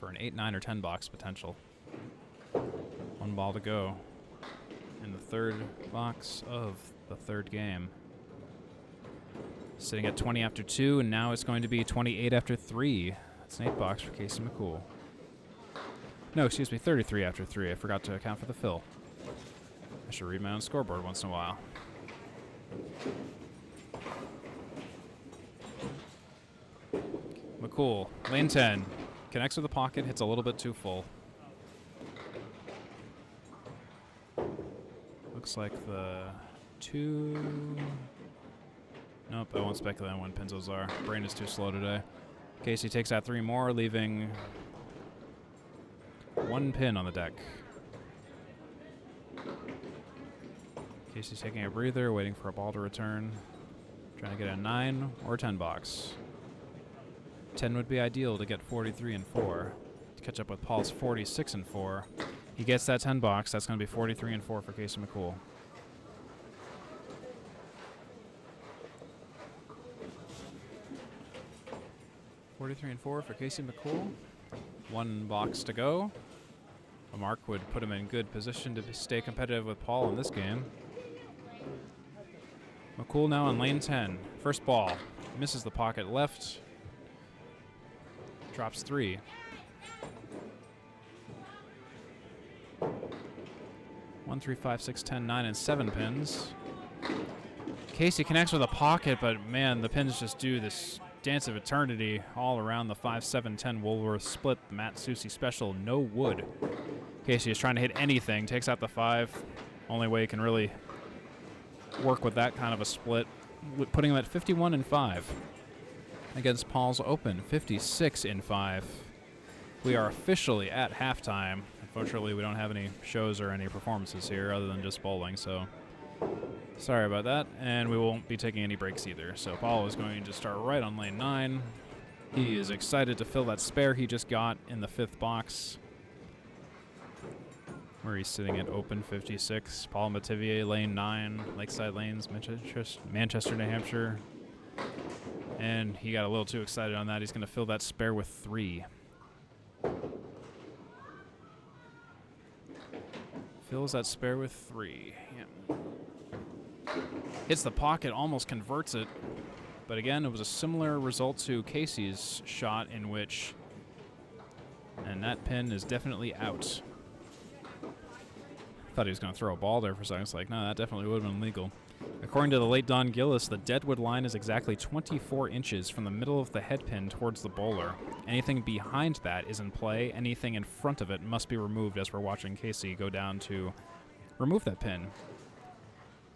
for an 8, 9, or 10 box potential. 1 ball to go in the 3rd box of the 3rd game. Sitting at 20 after 2, and now it's going to be 28 after 3. That's an 8 box for Casey McCoole. No, excuse me, 33 after 3. I forgot to account for the fill. I should read my own scoreboard once in a while. McCoole, lane 10. Connects with the pocket, hits a little bit too full. Looks like the 2... Nope, I won't speculate on when pins those are. Brain is too slow today. Casey takes out 3 more, leaving 1 pin on the deck. Casey's taking a breather, waiting for a ball to return. Trying to get a 9 or 10 box. 10 would be ideal to get 43 and 4. To catch up with Paul's 46 and 4. He gets that 10 box. That's going to be 43 and 4 for Casey McCoole. $43 and 4 for Casey McCoole. 1 box to go. A mark would put him in good position to stay competitive with Paul in this game. McCoole now on lane 10. First ball. Misses the pocket left. Drops 3. 1, 3, 5, 6, 10, 9, and 7 pins. Casey connects with a pocket, but man, the pins just do this dance of eternity all around the 5, 7, 10 Woolworth split. The Matt Susi special, no wood. Casey is trying to hit anything, takes out the 5. Only way he can really work with that kind of a split, putting him at 51 and 5. Against Paul's open, 56 in 5. We are officially at halftime. Unfortunately, we don't have any shows or any performances here other than just bowling, so sorry about that. And we won't be taking any breaks either. So Paul is going to start right on lane 9. He is excited to fill that spare he just got in the 5th box, where he's sitting at open 56. Paul Metivier, lane 9, Lakeside Lanes, Manchester, New Hampshire. And he got a little too excited on that. He's going to fill that spare with 3. Fills that spare with 3. Yeah. Hits the pocket, almost converts it. But again, it was a similar result to Casey's shot in which... And that pin is definitely out. Thought he was going to throw a ball there for a second. It's like, no, that definitely would have been legal. According to the late Don Gillis, the deadwood line is exactly 24 inches from the middle of the head pin towards the bowler. Anything behind that is in play. Anything in front of it must be removed, as we're watching Casey go down to remove that pin.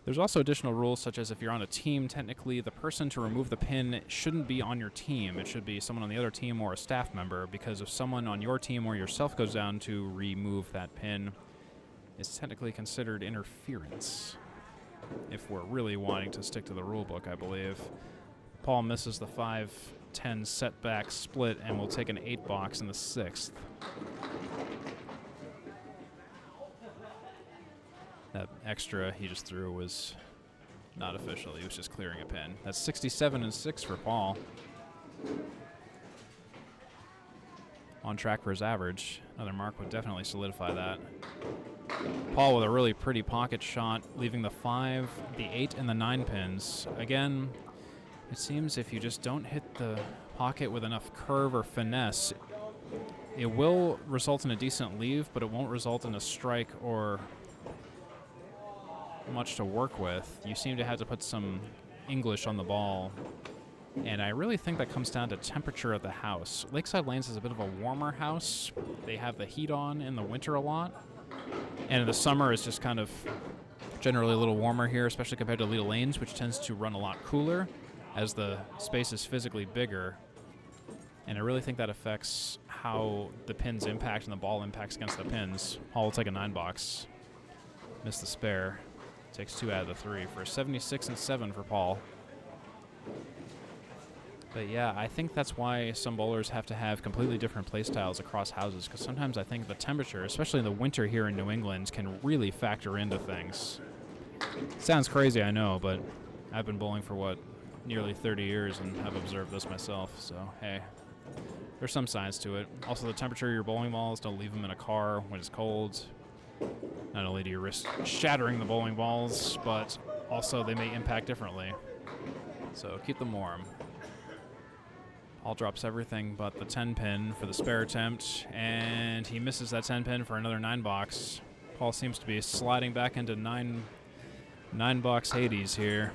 There's also additional rules, such as if you're on a team, technically the person to remove the pin shouldn't be on your team. It should be someone on the other team or a staff member, because if someone on your team or yourself goes down to remove that pin, it's technically considered interference. If we're really wanting to stick to the rule book, I believe. Paul misses the 5-10 setback split and will take an 8 box in the 6th. That extra he just threw was Not officially. He was just clearing a pin. That's 67 and 6 for Paul. On track for his average. Another mark would definitely solidify that. Paul with a really pretty pocket shot, leaving the 5, the 8, and the 9 pins. Again, it seems if you just don't hit the pocket with enough curve or finesse, it will result in a decent leave, but it won't result in a strike or much to work with. You seem to have to put some English on the ball, and I really think that comes down to temperature of the house. Lakeside Lanes is a bit of a warmer house. They have the heat on in the winter a lot, and in the summer it's just kind of generally a little warmer here, especially compared to Leda Lanes, which tends to run a lot cooler as the space is physically bigger. And I really think that affects how the pins impact and the ball impacts against the pins. Paul will take a 9 box. Missed the spare. Takes 2 out of the 3 for 76 and 7 for Paul. But yeah, I think that's why some bowlers have to have completely different play styles across houses, because sometimes I think the temperature, especially in the winter here in New England, can really factor into things. Sounds crazy, I know, but I've been bowling for, what, nearly 30 years, and I've observed this myself, so hey. There's some science to it. Also, the temperature of your bowling balls, don't leave them in a car when it's cold. Not only do you risk shattering the bowling balls, but also they may impact differently. So keep them warm. Paul drops everything but the 10 pin for the spare attempt, and he misses that 10 pin for another 9 box. Paul seems to be sliding back into 9 box Hades here.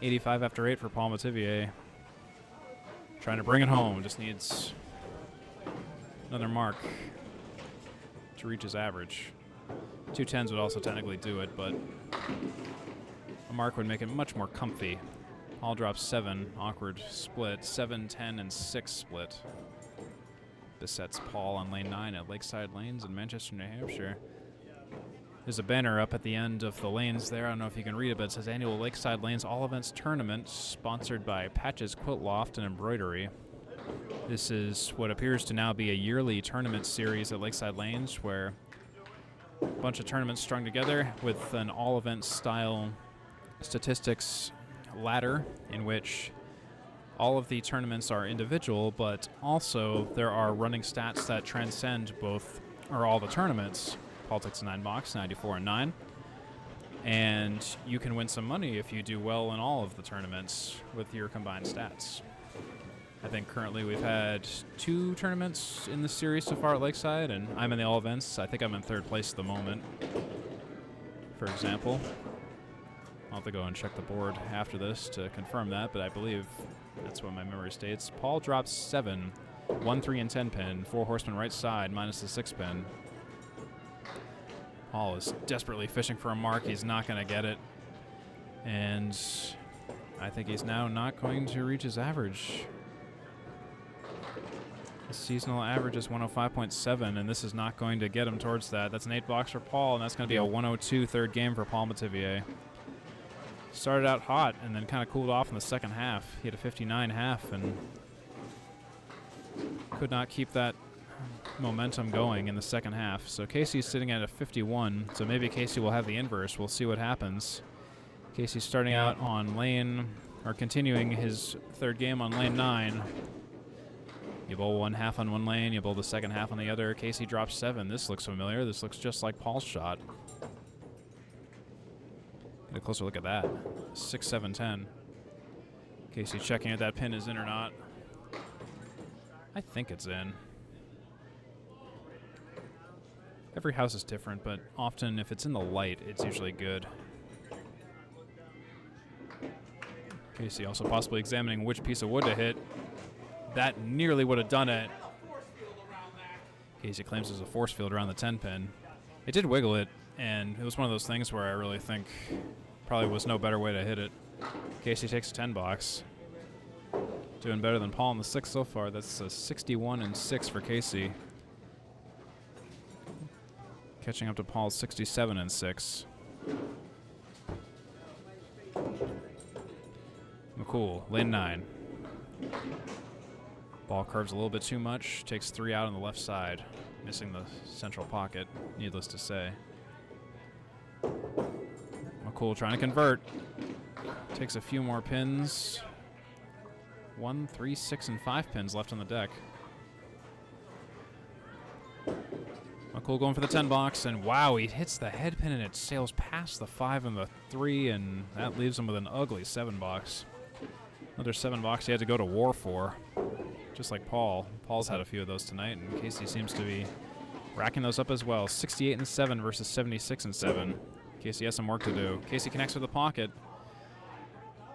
85 after 8 for Paul Metivier. Trying to bring it home, just needs another mark to reach his average. 2 10s would also technically do it, but a mark would make it much more comfy. Paul drops 7, awkward split, 7, 10, and 6 split. This sets Paul on lane 9 at Lakeside Lanes in Manchester, New Hampshire. There's a banner up at the end of the lanes there. I don't know if you can read it, but it says Annual Lakeside Lanes All Events Tournament, sponsored by Patches Quilt Loft and Embroidery. This is what appears to now be a yearly tournament series at Lakeside Lanes, where a bunch of tournaments strung together with an all-event style statistics ladder in which all of the tournaments are individual, but also there are running stats that transcend both or all the tournaments. Paul takes a 9 box, 94 and 9. And you can win some money if you do well in all of the tournaments with your combined stats. I think currently we've had 2 tournaments in this series so far at Lakeside, and I'm in the all events. I think I'm in 3rd place at the moment, for example. I'll have to go and check the board after this to confirm that, but I believe that's what my memory states. Paul drops 7, 1, 3, and 10 pin, 4 horsemen right side, minus the 6 pin. Paul is desperately fishing for a mark. He's not going to get it. And I think he's now not going to reach his average. His seasonal average is 105.7, and this is not going to get him towards that. That's an 8 box for Paul, and that's going to be a 102 third game for Paul Metivier. Started out hot and then kind of cooled off in the second half. He had a 59 half and could not keep that momentum going in the second half. So Casey's sitting at a 51, so maybe Casey will have the inverse. We'll see what happens. Casey's starting out on lane, or continuing his 3rd game on lane 9. You bowl 1 half on one lane, you bowl the second half on the other. Casey drops 7. This looks familiar. This looks just like Paul's shot. Get a closer look at that. 6, 7, 10. Casey checking if that pin is in or not. I think it's in. Every house is different, but often if it's in the light, it's usually good. Casey also possibly examining which piece of wood to hit. That nearly would have done it. Casey claims there's a force field around the 10 pin. It did wiggle it, and it was one of those things where I really think probably was no better way to hit it. Casey takes a 10 box. Doing better than Paul in the 6 so far. That's a 61 and 6 for Casey. Catching up to Paul's 67 and 6. McCoole, lane 9. Ball curves a little bit too much. Takes 3 out on the left side. Missing the central pocket, needless to say. McCoole trying to convert. Takes a few more pins. 1, 3, 6, and 5 pins left on the deck. McCoole going for the 10 box, and wow, he hits the head pin and it sails past the 5 and the 3, and that leaves him with an ugly 7 box. Another 7 box he had to go to war for, just like Paul. Paul's had a few of those tonight, and Casey seems to be racking those up as well. 68 and 7 versus 76 and 7. Casey has some work to do. Casey connects with the pocket.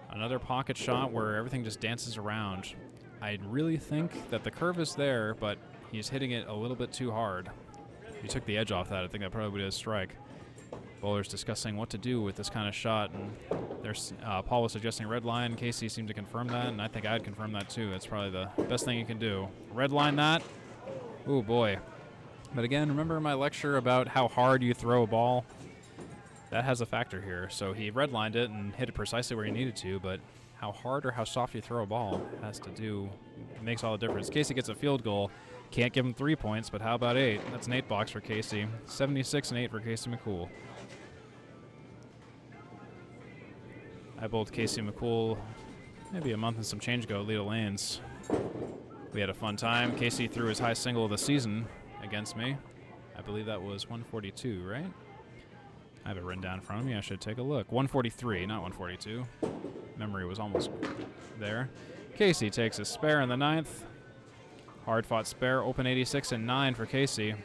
Another pocket shot where everything just dances around. I really think that the curve is there, but he's hitting it a little bit too hard. He took the edge off that. I think that probably did a strike. Bowlers discussing what to do with this kind of shot, and there's Paul was suggesting red line. Casey seemed to confirm that, and I think I'd confirm that too. That's probably the best thing you can do. Red line that. Ooh, boy. But again, remember my lecture about how hard you throw a ball? That has a factor here. So he redlined it and hit it precisely where he needed to, but how hard or how soft you throw a ball has to do, it makes all the difference. Casey gets a field goal. Can't give him 3 points, but how about 8? That's an 8 box for Casey. 76 and 8 for Casey McCoole. I bowled Casey McCoole maybe a month and some change ago at Lakeside Lanes. We had a fun time. Casey threw his high single of the season against me. I believe that was 142, right? I have it written down in front of me. I should take a look. 143, not 142. Memory was almost there. Casey takes a spare in the 9th. Hard-fought spare, open 86 and 9 for Casey.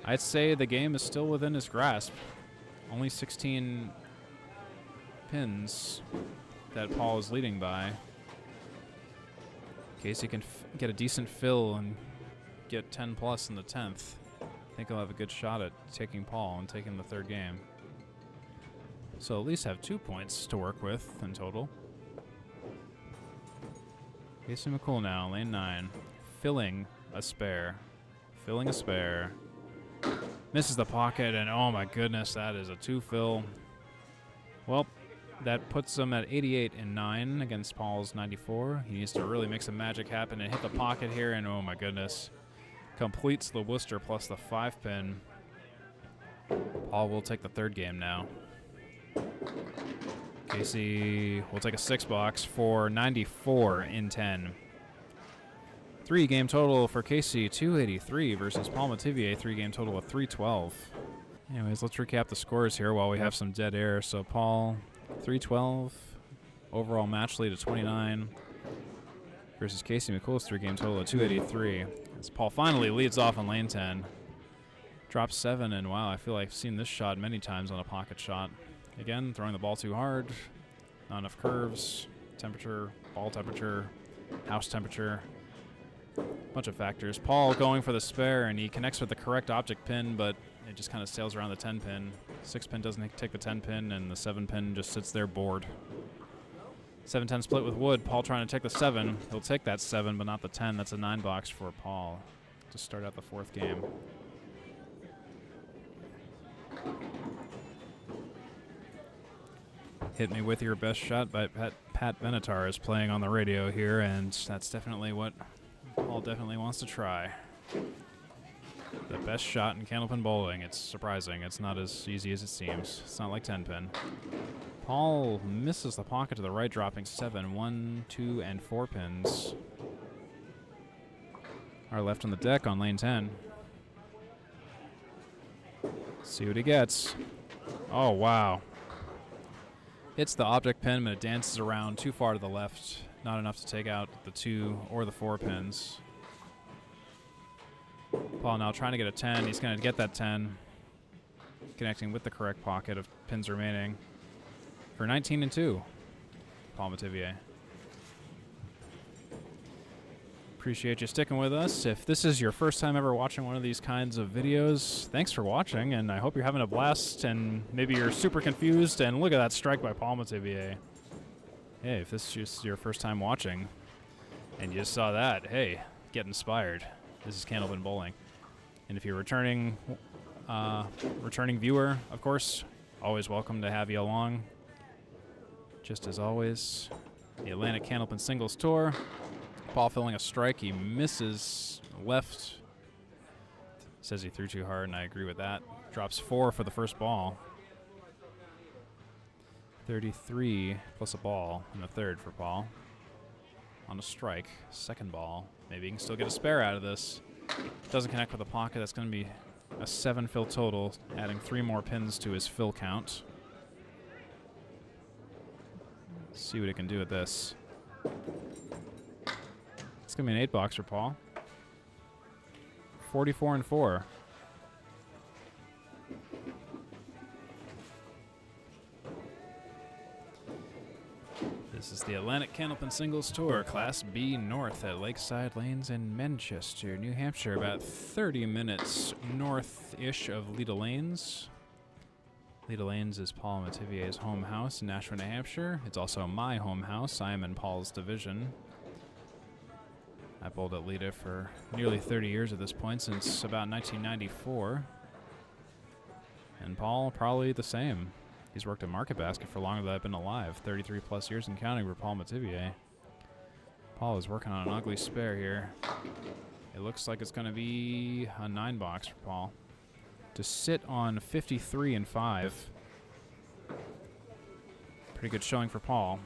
I'd say the game is still within his grasp. Only 16 pins that Paul is leading by. Casey can get a decent fill and get 10 plus in the 10th. I think he'll have a good shot at taking Paul and taking the 3rd game. So at least have 2 points to work with in total. Casey McCoole now, lane 9. Filling a spare. Filling a spare. Misses the pocket, and oh my goodness, that is a 2 fill. Well, that puts him at 88 and 9 against Paul's 94. He needs to really make some magic happen and hit the pocket here, and oh my goodness. Completes the Worcester plus the 5 pin. Paul will take the 3rd game now. Casey will take a 6 box for 94 in 10. 3 game total for Casey, 283 versus Paul Metivier, 3 game total of 312. Anyways, let's recap the scores here while we have some dead air. So Paul, 312, overall match lead of 29 versus Casey McCool's 3 game total of 283. As Paul finally leads off on lane 10. Drops 7, and wow, I feel like I've seen this shot many times on a pocket shot. Again, throwing the ball too hard, not enough curves, temperature, ball temperature, house temperature, bunch of factors. Paul going for the spare, and he connects with the correct object pin, but it just kind of sails around the 10 pin. 6 pin doesn't take the 10 pin, and the 7 pin just sits there bored. 7-10 split with Wood. Paul trying to take the 7. He'll take that 7, but not the 10. That's a 9 box for Paul to start out the 4th game. Hit Me With Your Best Shot by Pat Benatar is playing on the radio here, and that's definitely what Paul definitely wants to try. The best shot in candlepin bowling. It's surprising. It's not as easy as it seems. It's not like 10 pin. Paul misses the pocket to the right, dropping 7, 1, 2, and 4 pins. Are left on the deck on lane 10. See what he gets. Oh, wow. Hits the object pin, but it dances around too far to the left. Not enough to take out the 2 or the 4 pins. Paul now trying to get a 10. He's going to get that 10. Connecting with the correct pocket of pins remaining. For 19 and 2, Paul Metivier. Appreciate you sticking with us. If this is your first time ever watching one of these kinds of videos, thanks for watching, and I hope you're having a blast, and maybe you're super confused, and look at that strike by Paul Metivier. Hey, if this is just your first time watching, and you just saw that, hey, get inspired. This is Candlepin Bowling. And if you're returning viewer, of course, always welcome to have you along. Just as always, the Atlantic Candlepin Singles Tour. Paul filling a strike. He misses left. Says he threw too hard, and I agree with that. Drops 4 for the first ball. 33 plus a ball in the third for Paul. On a strike, second ball. Maybe he can still get a spare out of this. Doesn't connect with the pocket. That's going to be a 7 fill total, adding 3 more pins to his fill count. Let's see what he can do with this. It's going to be an 8 box for Paul. 44 and 4. This is the Atlantic Candlepin Singles Tour, Class B North at Lakeside Lanes in Manchester, New Hampshire, about 30 minutes north-ish of Leda Lanes. Leda Lanes is Paul Metivier's home house in Nashua, New Hampshire. It's also my home house. I am in Paul's division. I bowled at Leda for nearly 30 years at this point, since about 1994. And Paul, probably the same. He's worked at Market Basket for longer than I've been alive. 33 plus years and counting for Paul Metivier. Paul is working on an ugly spare here. It looks like it's going to be a 9 box for Paul. To sit on 53 and 5. Pretty good showing for Paul.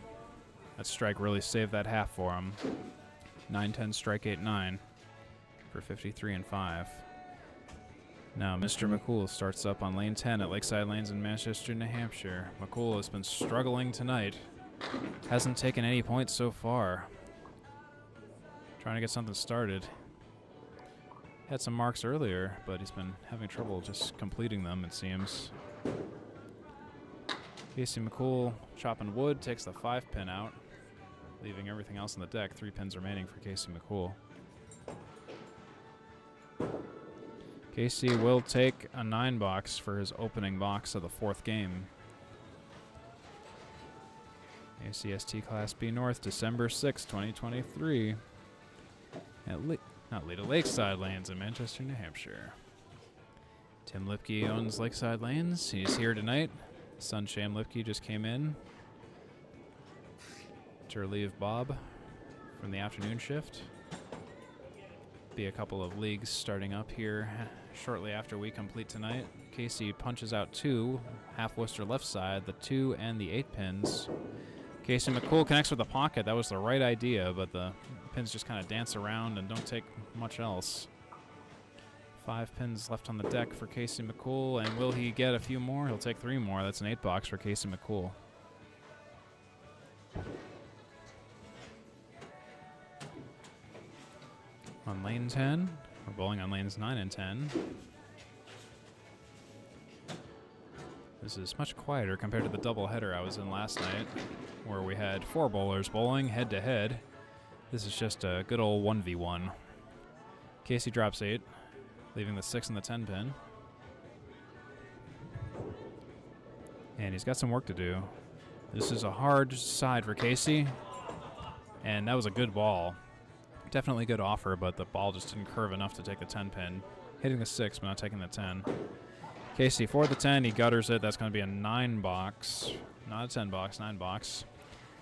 That strike really saved that half for him. 9-10 strike 8-9 for 53 and 5. Now, Mr. McCoole starts up on lane 10 at Lakeside Lanes in Manchester, New Hampshire. McCoole has been struggling tonight. Hasn't taken any points so far. Trying to get something started. Had some marks earlier, but he's been having trouble just completing them, it seems. Casey McCoole chopping wood, takes the 5 pin out, leaving everything else on the deck. 3 pins remaining for Casey McCoole. Casey will take a 9 box for his opening box of the 4th game. ACST Class B North, December 6, 2023. At Lakeside Lanes in Manchester, New Hampshire. Tim Lipke owns Lakeside Lanes. He's here tonight. Son Sham Lipke just came in to relieve Bob from the afternoon shift. Be a couple of leagues starting up here shortly after we complete tonight. Casey punches out 2, half Worcester left side, the 2 and the 8 pins. Casey McCoole connects with the pocket. That was the right idea, but the pins just kind of dance around and don't take much else. 5 pins left on the deck for Casey McCoole, and will he get a few more? He'll take 3 more. That's an 8 box for Casey McCoole. On lane 10, we're bowling on lanes 9 and 10. This is much quieter compared to the doubleheader I was in last night, where we had 4 bowlers bowling head-to-head. This is just a good old 1v1. Casey drops 8, leaving the 6 and the 10 pin. And he's got some work to do. This is a hard side for Casey, and that was a good ball. Definitely good offer, but the ball just didn't curve enough to take the 10 pin. Hitting the 6, but not taking the 10. Casey for the 10, he gutters it. That's going to be a 9 box. Not a 10 box, 9 box.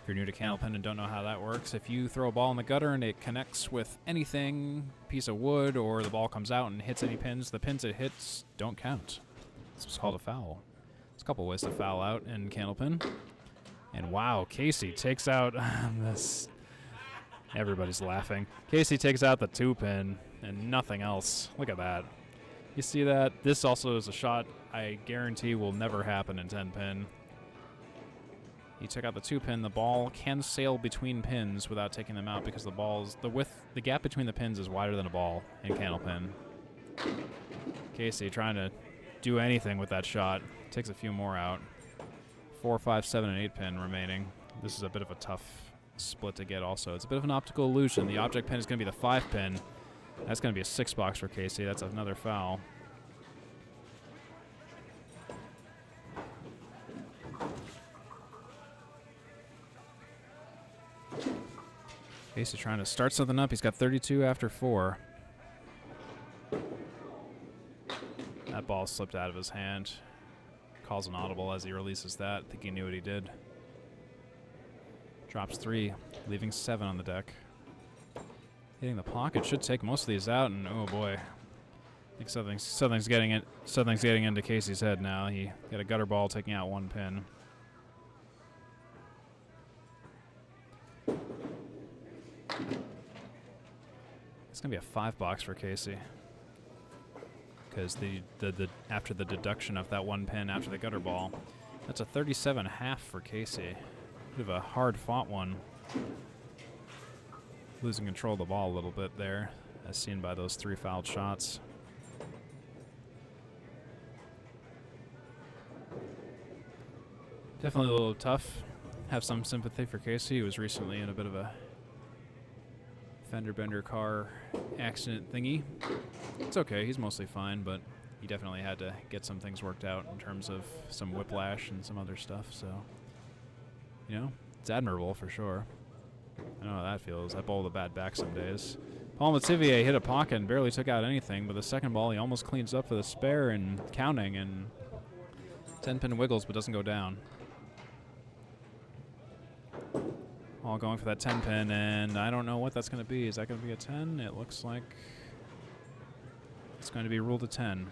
If you're new to Candlepin and don't know how that works, if you throw a ball in the gutter and it connects with anything, piece of wood, or the ball comes out and hits any pins, the pins it hits don't count. This was called a foul. There's a couple ways to foul out in Candlepin. And wow, Casey takes out this. Everybody's laughing. Casey takes out the 2 pin and nothing else. Look at that. You see that? This also is a shot I guarantee will never happen in 10 pin. He took out the 2 pin. The ball can sail between pins without taking them out because the gap between the pins is wider than a ball in Candlepin. Casey trying to do anything with that shot. Takes a few more out. 4, 5, 7, and 8 pin remaining. This is a bit of a tough split to get also. It's a bit of an optical illusion. The object pin is going to be the 5 pin. That's going to be a 6 box for Casey. That's another foul. Casey trying to start something up. He's got 32 after 4. That ball slipped out of his hand. Calls an audible as he releases that. I think he knew what he did. Drops 3, leaving 7 on the deck. Hitting the pocket should take most of these out, and oh boy, I think something's getting into Casey's head now. He got a gutter ball taking out 1 pin. It's gonna be a 5 box for Casey. Because after the deduction of that 1 pin after the gutter ball, that's a 37.5 for Casey. Bit of a hard fought one. Losing control of the ball a little bit there, as seen by those 3 fouled shots. Definitely a little tough. Have some sympathy for Casey, who was recently in a bit of a fender bender car accident thingy. It's okay, he's mostly fine, but he definitely had to get some things worked out in terms of some whiplash and some other stuff, so, you know, it's admirable for sure. I know how that feels. I bowled a bad back some days. Paul Metivier hit a pocket and barely took out anything, but the second ball he almost cleans up for the spare and counting, and 10-pin wiggles but doesn't go down. All going for that 10-pin, and I don't know what that's going to be. Is that going to be a 10? It looks like it's going to be ruled a 10.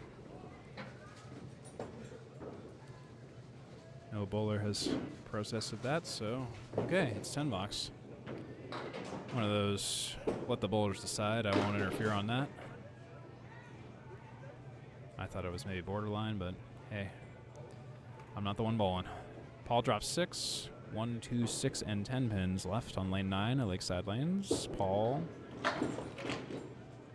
No bowler has processed that, so okay, it's 10 box. One of those, let the bowlers decide. I won't interfere on that. I thought it was maybe borderline, but hey, I'm not the one bowling. Paul drops 6. 1, 2, 6, and 10 pins left on lane 9 at Lakeside Lanes. Paul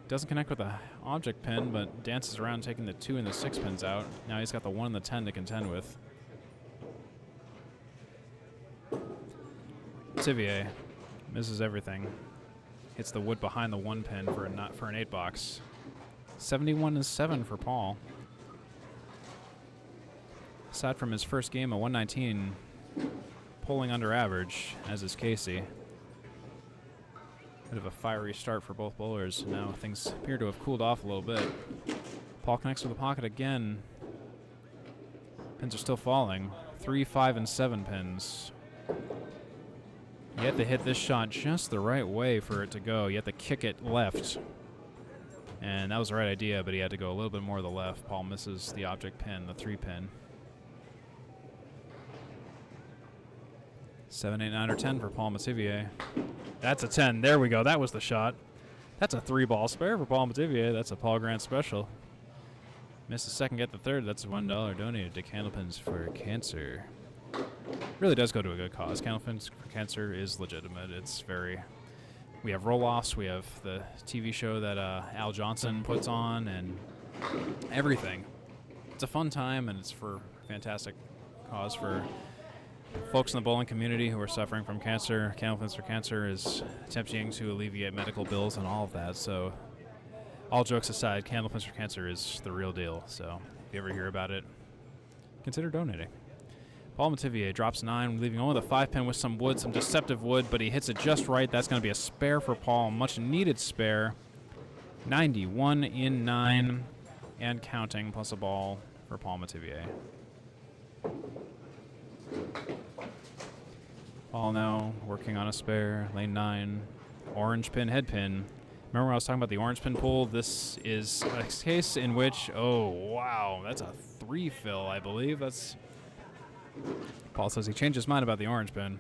doesn't connect with the object pin, but dances around taking the 2 and the 6 pins out. Now he's got the 1 and the 10 to contend with. Metivier misses everything. Hits the wood behind the 1 pin for an 8 box. 71-7 for Paul. Aside from his first game at 119, pulling under average, as is Casey. Bit of a fiery start for both bowlers. Now things appear to have cooled off a little bit. Paul connects with the pocket again. Pins are still falling. 3, 5, and 7 pins. You have to hit this shot just the right way for it to go. You have to kick it left. And that was the right idea, but he had to go a little bit more to the left. Paul misses the object pin, the 3 pin. 7, 8, 9, or 10 for Paul Metivier. That's a 10. There we go. That was the shot. That's a 3-ball spare for Paul Metivier. That's a Paul Grant special. Missed the second, get the third. That's $1 donated to Candlepins for Cancer. Really does go to a good cause. Candlepins for Cancer is legitimate. It's very... We have roll-offs. We have the TV show that Al Johnson puts on and everything. It's a fun time, and it's for a fantastic cause for folks in the bowling community who are suffering from cancer. Candlepins for Cancer is attempting to alleviate medical bills and all of that. So, all jokes aside, Candlepins for Cancer is the real deal. So, if you ever hear about it, consider donating. Paul Metivier drops 9, leaving only the 5 pin with some wood, some deceptive wood, but he hits it just right. That's going to be a spare for Paul, much needed spare. 91 in 9 and counting, plus a ball for Paul Metivier. Paul now working on a spare, lane 9, orange pin, head pin. Remember when I was talking about the orange pin pull? This is a case in which, oh wow, that's a 3 fill, I believe. That's... Paul says he changed his mind about the orange pin.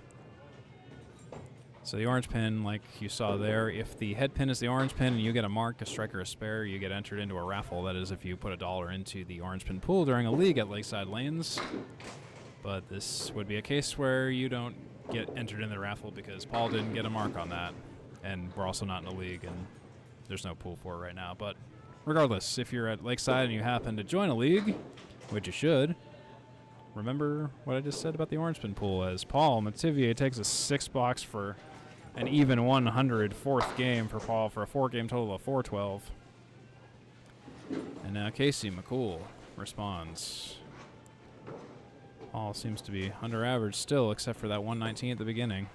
So the orange pin, like you saw there, if the head pin is the orange pin and you get a mark, a strike, or a spare, you get entered into a raffle. That is if you put $1 into the orange pin pool during a league at Lakeside Lanes. But this would be a case where you don't get entered in the raffle because Paul didn't get a mark on that. And we're also not in a league, and there's no pool for it right now. But regardless, if you're at Lakeside and you happen to join a league, which you should, remember what I just said about the orange pin pool, as Paul Metivier takes a 6 box for an even 100 fourth game for Paul for a 4-game total of 412. And now Casey McCoole responds. Paul seems to be under average still, except for that 119 at the beginning.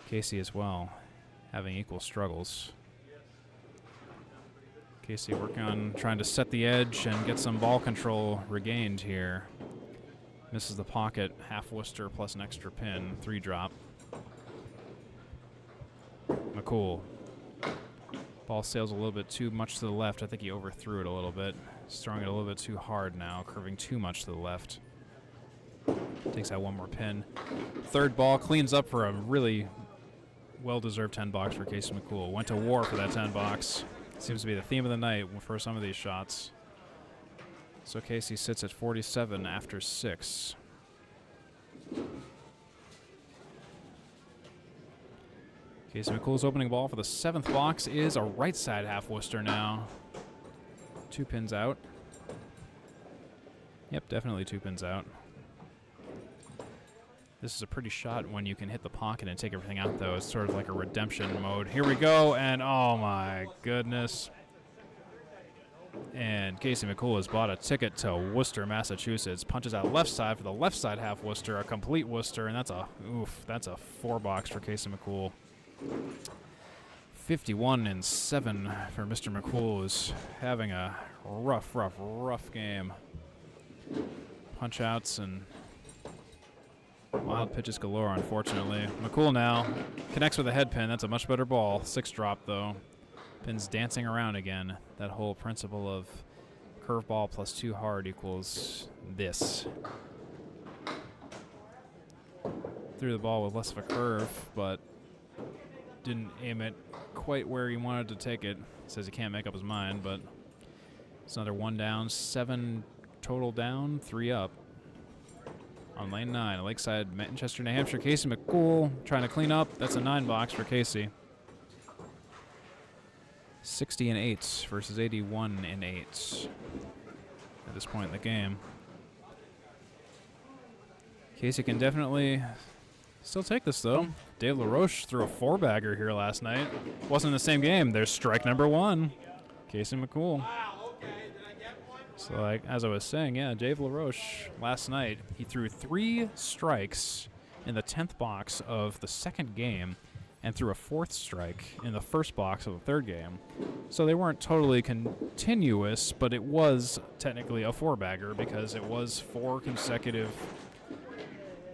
Casey as well, having equal struggles. Casey working on trying to set the edge and get some ball control regained here. Misses the pocket, half Worcester plus an extra pin, 3 drop. McCoole. Ball sails a little bit too much to the left. I think he overthrew it a little bit. He's throwing it a little bit too hard now, curving too much to the left. Takes out 1 more pin. Third ball cleans up for a really well-deserved 10 box for Casey McCoole. Went to war for that 10 box. Seems to be the theme of the night for some of these shots. So Casey sits at 47 after 6. Casey McCoole's opening ball for the 7th box is a right side half Worcester now. 2 pins out. Yep, definitely 2 pins out. This is a pretty shot when you can hit the pocket and take everything out, though. It's sort of like a redemption mode. Here we go, and oh my goodness. And Casey McCoole has bought a ticket to Worcester, Massachusetts. Punches out left side for the left side half Worcester, a complete Worcester, and that's a 4 box for Casey McCoole. 51-7 for Mr. McCoole, is having a rough game. Punch outs and wild pitches galore, unfortunately. McCoole now connects with a head pin. That's a much better ball. 6 drop, though. Pin's dancing around again. That whole principle of curveball plus 2 hard equals this. Threw the ball with less of a curve, but didn't aim it quite where he wanted to take it. Says he can't make up his mind, but it's another 1 down, 7 total down, 3 up. On lane 9, Lakeside, Manchester, New Hampshire, Casey McCoole trying to clean up. That's a 9 box for Casey. 60-8 versus 81-8 at this point in the game. Casey can definitely still take this, though. Dave LaRoche threw a 4-bagger here last night. Wasn't in the same game. There's strike number 1. Casey McCoole. Wow, okay. Did I get one? So, like, as I was saying, yeah, Dave LaRoche last night, he threw 3 strikes in the 10th box of the 2nd game and threw a 4th strike in the 1st box of the 3rd game. So they weren't totally continuous, but it was technically a 4-bagger because it was 4 consecutive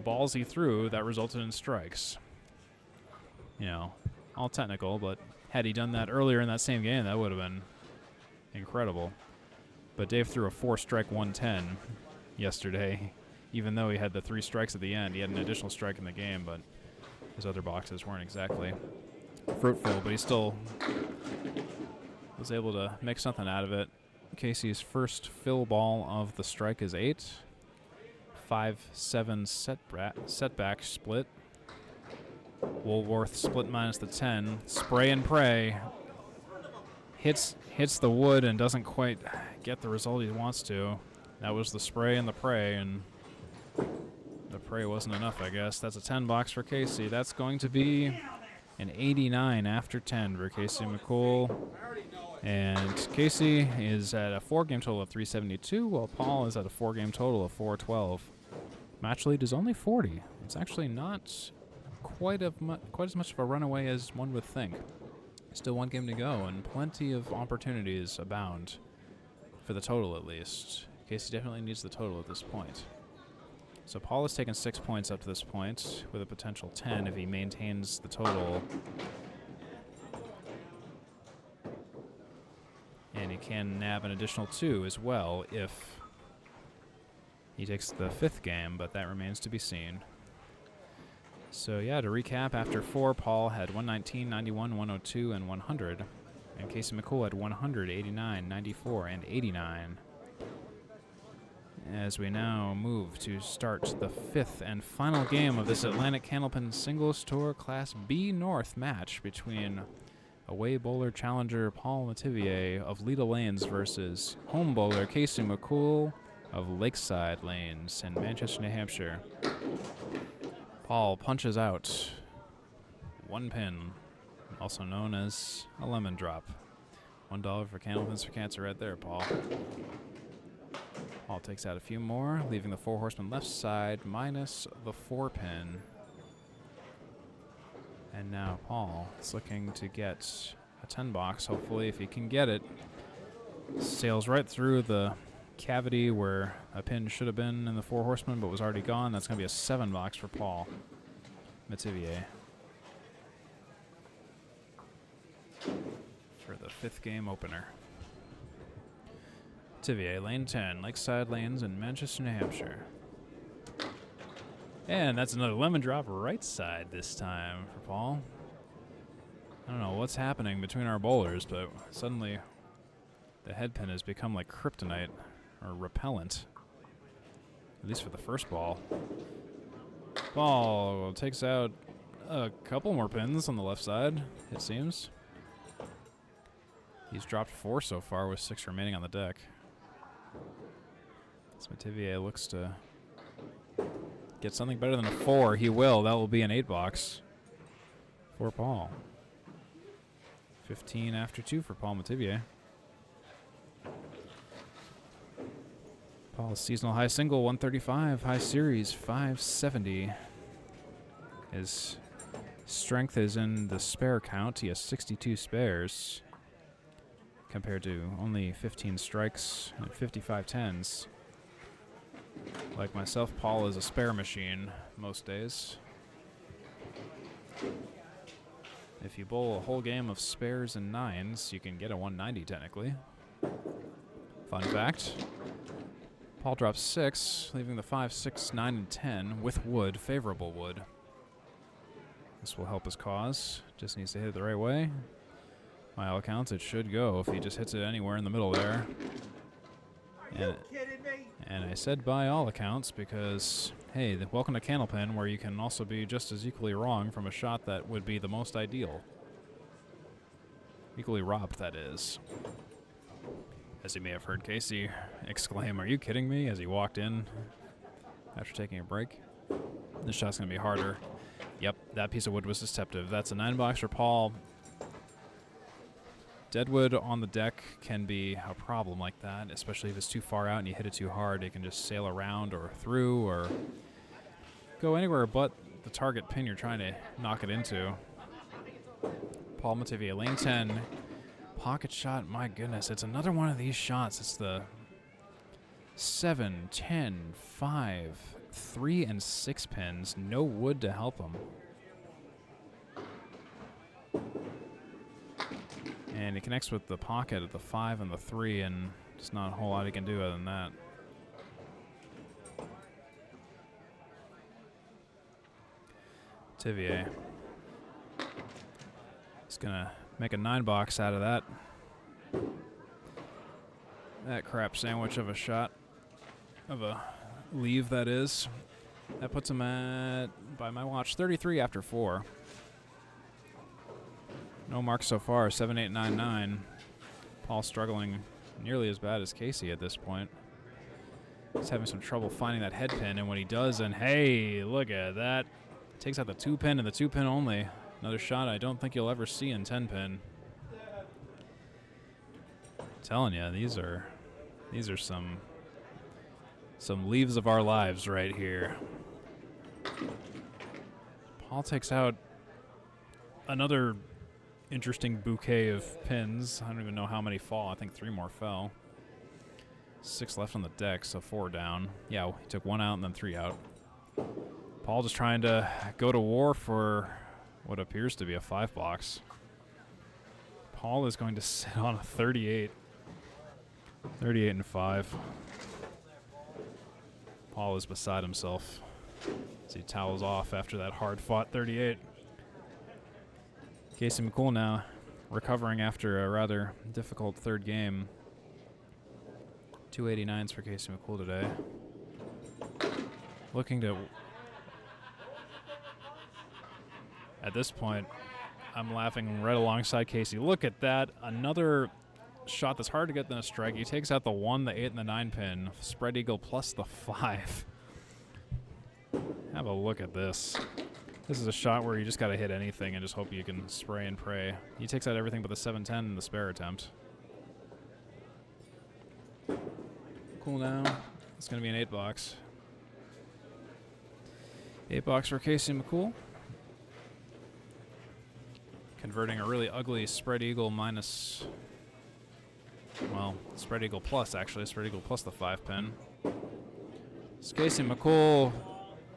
balls he threw that resulted in strikes. You know, all technical, but had he done that earlier in that same game, that would have been incredible. But Dave threw a 4-strike 110 yesterday, even though he had the 3 strikes at the end. He had an additional strike in the game, but his other boxes weren't exactly fruitful, but he still was able to make something out of it. Casey's first fill ball of the strike is 8. 5-7 setback split. Woolworth split minus the 10. Spray and pray. Hits the wood and doesn't quite get the result he wants to. That was the spray and the pray, and the prey wasn't enough, I guess. That's a 10 box for Casey. That's going to be an 89 after 10 for Casey McCoole. And Casey is at a 4-game total of 372, while Paul is at a 4-game total of 412. Match lead is only 40. It's actually not quite as much of a runaway as one would think. Still 1 game to go, and plenty of opportunities abound for the total, at least. Casey definitely needs the total at this point. So Paul has taken 6 points up to this point, with a potential 10 if he maintains the total. And he can nab an additional 2 as well if he takes the 5th game, but that remains to be seen. So yeah, to recap, after 4, Paul had 119, 91, 102, and 100. And Casey McCoole had 100, 89, 94, and 89. As we now move to start the 5th and final game of this Atlantic Candlepin Singles Tour Class B North match between away bowler challenger Paul Metivier of Lakeside Lanes versus home bowler Casey McCoole of Lakeside Lanes in Manchester, New Hampshire. Paul punches out 1 pin, also known as a lemon drop. $1 for Candlepins for Cancer right there, Paul. Paul takes out a few more, leaving the 4 horsemen left side minus the 4 pin. And now Paul is looking to get a 10 box, hopefully, if he can get it. Sails right through the cavity where a pin should have been in the 4 horsemen but was already gone. That's going to be a 7 box for Paul Metivier for the 5th game opener. Metivier, lane 10, Lakeside Lanes in Manchester, New Hampshire. And that's another lemon drop right side this time for Paul. I don't know what's happening between our bowlers, but suddenly the head pin has become like kryptonite or repellent. At least for the first ball. Ball takes out a couple more pins on the left side, it seems. He's dropped 4 so far with 6 remaining on the deck. As Metivier looks to get something better than a 4. He will. That will be an 8 box for Paul. 15 after 2 for Paul Metivier. Paul's seasonal high single, 135. High series, 570. His strength is in the spare count. He has 62 spares compared to only 15 strikes and 55 tens. Like myself, Paul is a spare machine most days. If you bowl a whole game of spares and 9s, you can get a 190 technically. Fun fact. Paul drops 6, leaving the 5, 6, 9, and 10 with wood, favorable wood. This will help his cause. Just needs to hit it the right way. By all accounts, it should go if he just hits it anywhere in the middle there. Are you kidding me? And I said by all accounts because, hey, welcome to Candlepin, where you can also be just as equally wrong from a shot that would be the most ideal. Equally robbed, that is. As you may have heard Casey exclaim, "Are you kidding me?" as he walked in after taking a break. This shot's going to be harder. Yep, that piece of wood was deceptive. That's a 9 box for Paul. Deadwood on the deck can be a problem like that, especially if it's too far out and you hit it too hard. It can just sail around or through or go anywhere but the target pin you're trying to knock it into. Paul Metivier, lane 10. Pocket shot, my goodness, it's another one of these shots. It's the 7, 10, 5, 3, and 6 pins. No wood to help him. And he connects with the pocket at the 5 and the 3, and there's not a whole lot he can do other than that. Metivier. He's gonna make a 9 box out of that. That crap sandwich of a shot. Of a leave, that is. That puts him at, by my watch, 33 after 4. No marks so far, 7, 8, 9, 9. Paul struggling nearly as bad as Casey at this point. He's having some trouble finding that head pin, and when he does, and hey, look at that. Takes out the 2 pin and the 2 pin only. Another shot I don't think you'll ever see in 10 pin. I'm telling you, these are some leaves of our lives right here. Paul takes out another interesting bouquet of pins. I don't even know how many fall. I think 3 more fell. 6 left on the deck, so 4 down. Yeah, he took 1 out and then 3 out. Paul just trying to go to war for what appears to be a 5 box. Paul is going to sit on a 38. 38 and 5. Paul is beside himself as he towels off after that hard-fought 38. Casey McCoole now recovering after a rather difficult 3rd game. 289s for Casey McCoole today. Looking to... At this point, I'm laughing right alongside Casey. Look at that. Another shot that's hard to get than a strike. He takes out the 1, the 8, and the 9 pin. Spread eagle plus the 5. Have a look at this. This is a shot where you just got to hit anything and just hope you can spray and pray. He takes out everything but the 7-10 and the spare attempt. Cool now. It's going to be an 8 box. 8 box for Casey McCoole. Converting a really ugly spread eagle minus, well, spread eagle plus, actually. Spread eagle plus the 5 pin. It's Casey McCoole.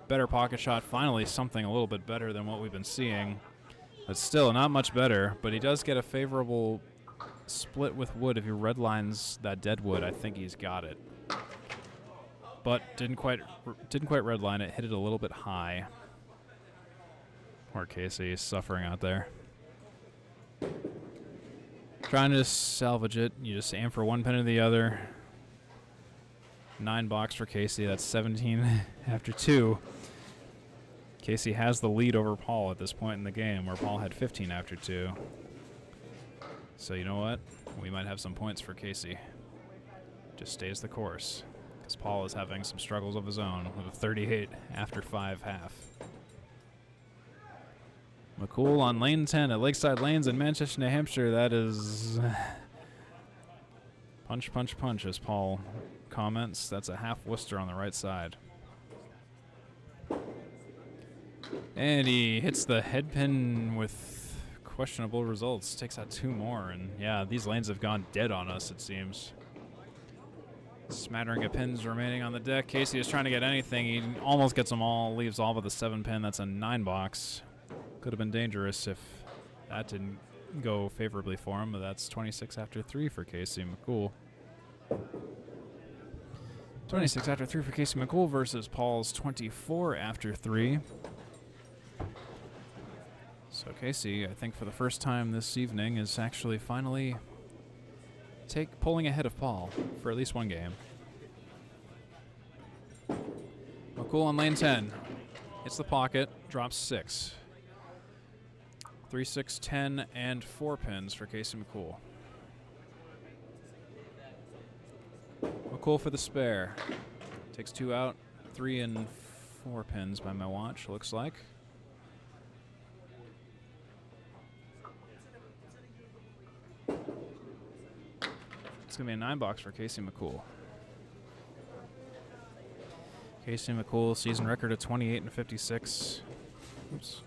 Better pocket shot. Finally something a little bit better than what we've been seeing. But still not much better. But he does get a favorable split with wood. If he redlines that dead wood, I think he's got it. But didn't quite redline it. Hit it a little bit high. Poor Casey is suffering out there. Trying to salvage it. You just aim for one pin or the other. 9 box for Casey. That's 17 after 2. Casey has the lead over Paul at this point in the game, where Paul had 15 after 2. So you know what? We might have some points for Casey. Just stays the course, because Paul is having some struggles of his own with a 38 after 5 half. McCoole on lane 10 at Lakeside Lanes in Manchester, New Hampshire. That is punch, punch, punch, as Paul comments. That's a half Worcester on the right side. And he hits the head pin with questionable results. Takes out 2 more. And yeah, these lanes have gone dead on us, it seems. Smattering of pins remaining on the deck. Casey is trying to get anything. He almost gets them all. Leaves all but the 7 pin. That's a 9 box. Could have been dangerous if that didn't go favorably for him, but that's 26 after 3 for Casey McCoole. 26 after 3 for Casey McCoole versus Paul's 24 after 3. So Casey, I think for the first time this evening, is actually finally pulling ahead of Paul for at least one game. McCoole on lane 10. Hits the pocket, drops 6. 3, 6, 10, and 4 pins for Casey McCoole. McCoole for the spare. Takes 2 out, 3 and 4 pins by my watch, looks like. It's going to be a 9 box for Casey McCoole. Casey McCoole, season record of 28 and 56. Oops.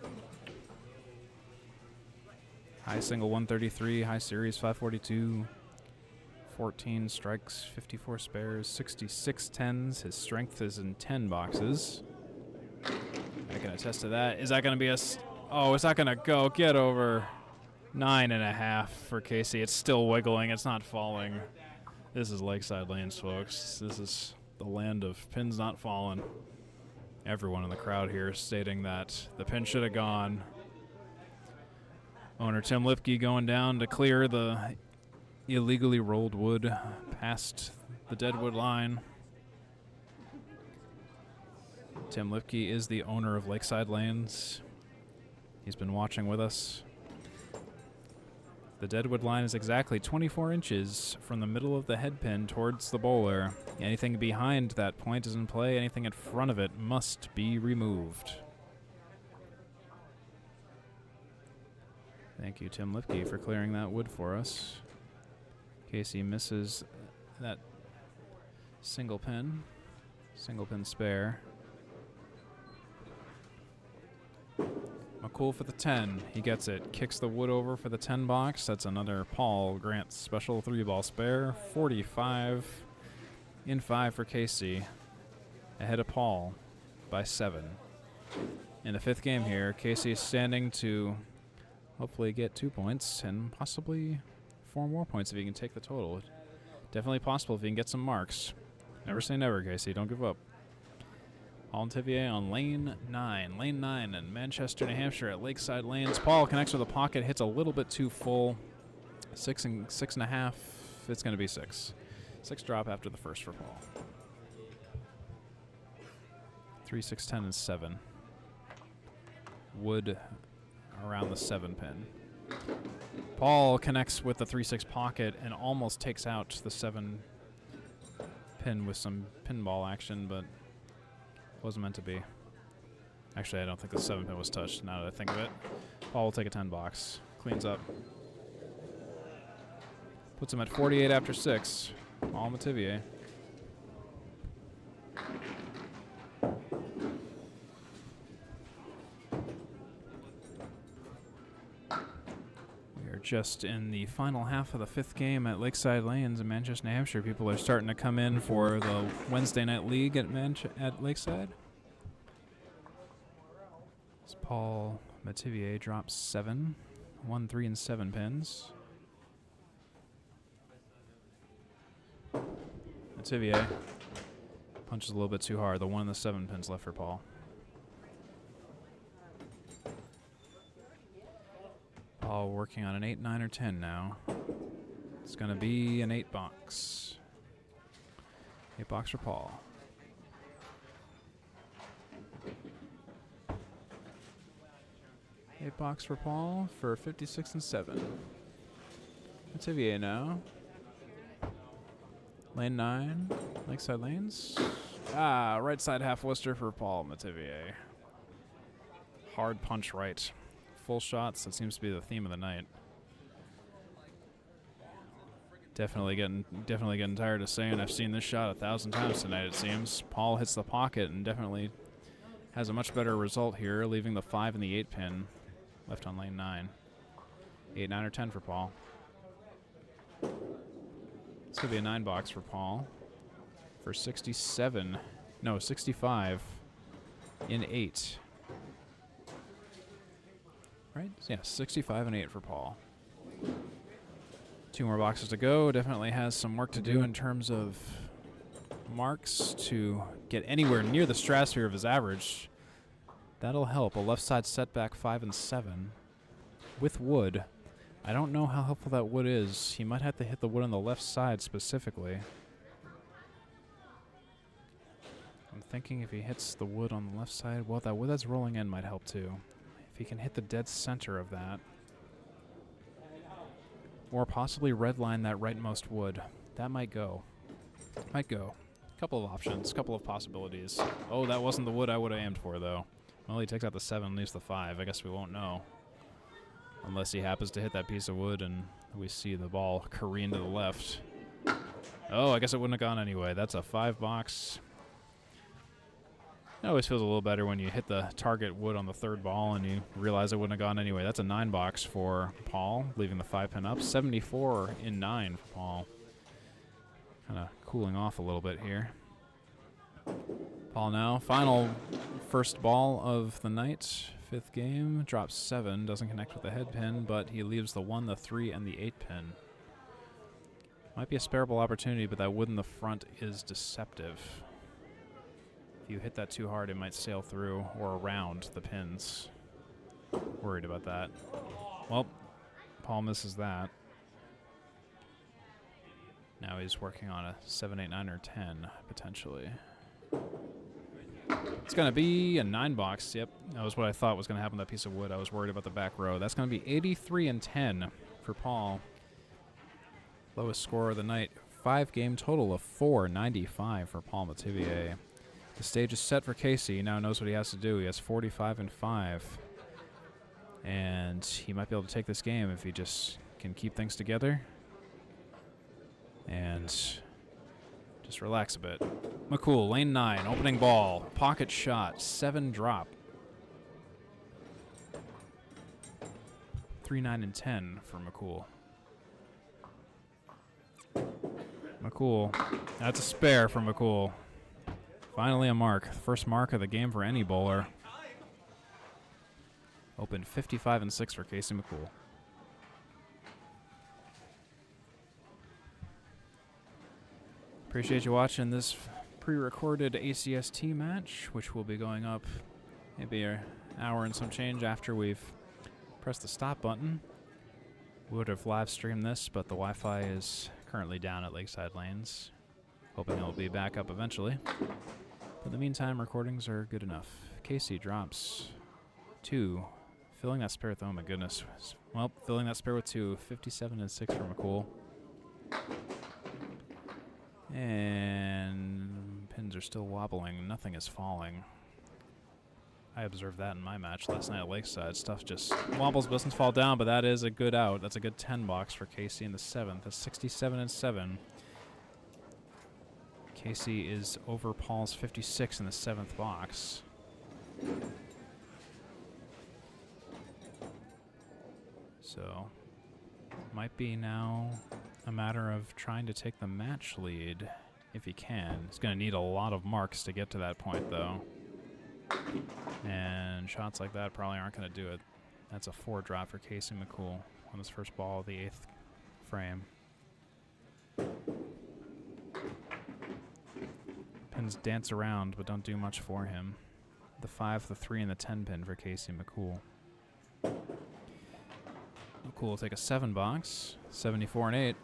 High single 133, high series 542, 14 strikes, 54 spares, 66 tens. His strength is in 10 boxes. I can attest to that. Is that going to be a... Oh, it's not going to go. Get over. 9.5 for Casey. It's still wiggling. It's not falling. This is Lakeside Lanes, folks. This is the land of pins not falling. Everyone in the crowd here is stating that the pin should have gone. Owner Tim Lipke going down to clear the illegally rolled wood past the deadwood line. Tim Lipke is the owner of Lakeside Lanes. He's been watching with us. The deadwood line is exactly 24 inches from the middle of the head pin towards the bowler. Anything behind that point is in play. Anything in front of it must be removed. Thank you, Tim Lipke, for clearing that wood for us. Casey misses that single pin spare. McCoole for the 10. He gets it. Kicks the wood over for the 10 box. That's another Paul Grant special 3-ball spare. 45 in 5 for Casey. Ahead of Paul by 7. In the 5th game here, Casey is standing to hopefully get 2 points and possibly 4 more points if he can take the total. Definitely possible if he can get some marks. Never say never, Casey. Don't give up. Paul Metivier on lane 9. Lane 9 in Manchester, New Hampshire at Lakeside Lanes. Paul connects with the pocket, hits a little bit too full. 6 and 6.5. It's going to be 6. 6 drop after the first for Paul. 3, 6, 10, and 7. Wood around the 7 pin. Paul connects with the 3-6 pocket and almost takes out the 7 pin with some pinball action, but wasn't meant to be. Actually, I don't think the 7 pin was touched now that I think of it. Paul will take a 10 box. Cleans up. Puts him at 48 after 6. Paul Metivier. We are just in the final half of the 5th game at Lakeside Lanes in Manchester, New Hampshire. People are starting to come in for the Wednesday night league at Lakeside. As Paul Metivier drops 7. 1, 3, and 7 pins. Metivier punches a little bit too hard. The 1 and the 7 pins left for Paul. Paul working on an 8, 9, or 10 now. It's going to be an 8 box. 8 box for Paul. Eight box for Paul for 56 and 7. Metivier now. Lane 9, Lakeside Lanes. Ah, right side half Worcester for Paul Metivier. Hard punch right. Full shots, that seems to be the theme of the night. Definitely getting tired of saying I've seen this shot 1,000 times tonight, it seems. Paul hits the pocket and definitely has a much better result here, leaving the 5 and the 8 pin left on lane 9. 8, 9, or 10 for Paul. This could be a 9 box for Paul for 65 in 8. Right? Yeah, 65 and 8 for Paul. 2 more boxes to go. Definitely has some work to do in terms of marks to get anywhere near the stratosphere of his average. That'll help. A left side setback 5 and 7 with wood. I don't know how helpful that wood is. He might have to hit the wood on the left side specifically. I'm thinking if he hits the wood on the left side, well, that wood that's rolling in might help too. If he can hit the dead center of that. Or possibly redline that rightmost wood. That might go. Might go. Couple of options, couple of possibilities. Oh, that wasn't the wood I would have aimed for, though. Well, he takes out the 7, leaves the 5. I guess we won't know. Unless he happens to hit that piece of wood and we see the ball careen to the left. Oh, I guess it wouldn't have gone anyway. That's a 5 box. It always feels a little better when you hit the target wood on the 3rd ball and you realize it wouldn't have gone anyway. That's a 9 box for Paul, leaving the 5 pin up. 74 in 9 for Paul. Kind of cooling off a little bit here. Paul now, final first ball of the night. 5th game, drops 7, doesn't connect with the head pin, but he leaves the 1, the 3, and the 8 pin. Might be a spareable opportunity, but that wood in the front is deceptive. If you hit that too hard, it might sail through or around the pins. Worried about that. Well, Paul misses that. Now he's working on a 7, 8, 9, or 10, potentially. It's going to be a 9 box. Yep, that was what I thought was going to happen with that piece of wood. I was worried about the back row. That's going to be 83 and 10 for Paul. Lowest score of the night. 5-game total of 495 for Paul Metivier. The stage is set for Casey. He now knows what he has to do. He has 45 and 5. And he might be able to take this game if he just can keep things together. And just relax a bit. McCoole, lane 9, opening ball. Pocket shot, 7 drop. 3, 9, and 10 for McCoole. McCoole, that's a spare for McCoole. Finally a mark. First mark of the game for any bowler. Open 55 and 6 for Casey McCoole. Appreciate you watching this pre-recorded ACST match, which will be going up maybe an hour and some change after we've pressed the stop button. Would have live streamed this, but the Wi-Fi is currently down at Lakeside Lanes. Hoping it'll be back up eventually. But in the meantime, recordings are good enough. Casey drops 2. Filling that spare with, oh my goodness. Well, filling that spare with 2. 57 and 6 for McCoole. And pins are still wobbling. Nothing is falling. I observed that in my match last night at Lakeside. Stuff just wobbles, doesn't fall down, but that is a good out. That's a good 10 box for Casey in the 7th. That's 67 and 7. Casey is over Paul's 56 in the 7th box. So, might be now a matter of trying to take the match lead if he can. He's going to need a lot of marks to get to that point, though. And shots like that probably aren't going to do it. That's a 4 drop for Casey McCoole on his first ball of the 8th frame. Pins dance around, but don't do much for him. The 5, the 3, and the 10 pin for Casey McCoole. McCoole will take a 7 box, 74 and 8.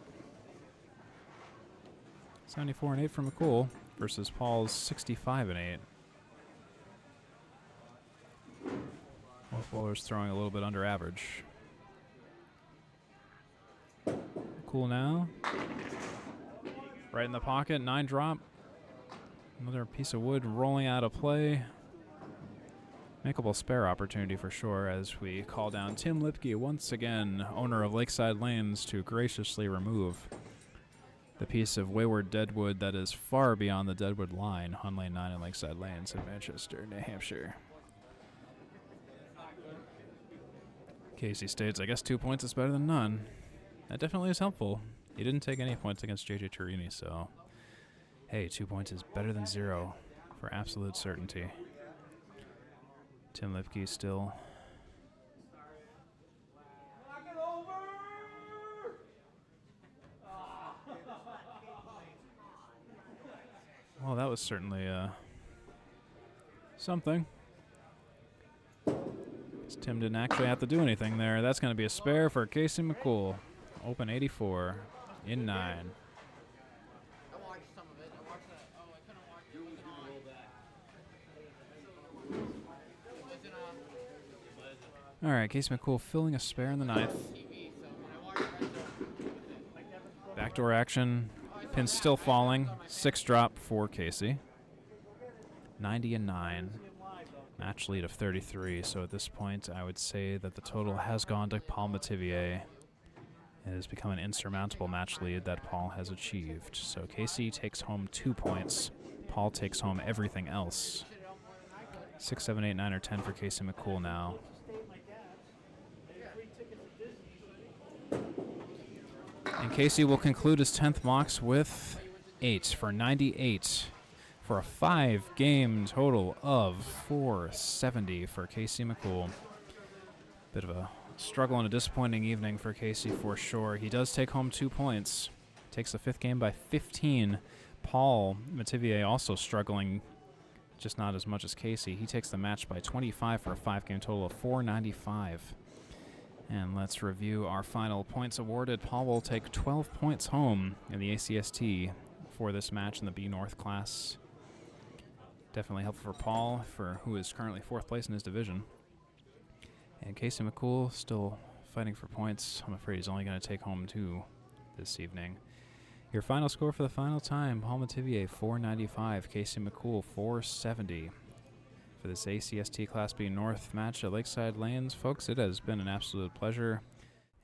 74 and 8 for McCoole versus Paul's 65 and 8. Both bowlers throwing a little bit under average. McCoole now. Right in the pocket, 9 drop. Another piece of wood rolling out of play. Makeable spare opportunity for sure as we call down Tim Lipke once again, owner of Lakeside Lanes, to graciously remove the piece of wayward deadwood that is far beyond the deadwood line on Lane 9 in Lakeside Lanes in Manchester, New Hampshire. Casey states, I guess 2 points is better than none. That definitely is helpful. He didn't take any points against JJ Turini, so hey, 2 points is better than 0 for absolute certainty. Tim Lipke still. Well, that was certainly something. Tim didn't actually have to do anything there. That's going to be a spare for Casey McCoole. Open 84 in 9. I watched some of it. I watched that. Oh, I couldn't watch it. It wasn't on. All right, Casey McCoole filling a spare in the 9th. Backdoor action. Pin still falling. 6 drop for Casey. 90 and 9. Match lead of 33. So at this point, I would say that the total has gone to Paul Metivier. It has become an insurmountable match lead that Paul has achieved. So Casey takes home 2 points. Paul takes home everything else. 6, 7, 8, 9, or 10 for Casey McCoole now. And Casey will conclude his 10th box with 8 for 98 for a 5-game total of 470 for Casey McCoole. Bit of a struggle and a disappointing evening for Casey for sure. He does take home 2 points. Takes the 5th game by 15. Paul Metivier also struggling, just not as much as Casey. He takes the match by 25 for a 5-game total of 495. And let's review our final points awarded. Paul will take 12 points home in the ACST for this match in the B North class. Definitely helpful for Paul, who is currently 4th place in his division. And Casey McCoole still fighting for points. I'm afraid he's only going to take home 2 this evening. Your final score for the final time, Paul Metivier 495, Casey McCoole 470. For this ACST Class B North match at Lakeside Lanes, folks, it has been an absolute pleasure.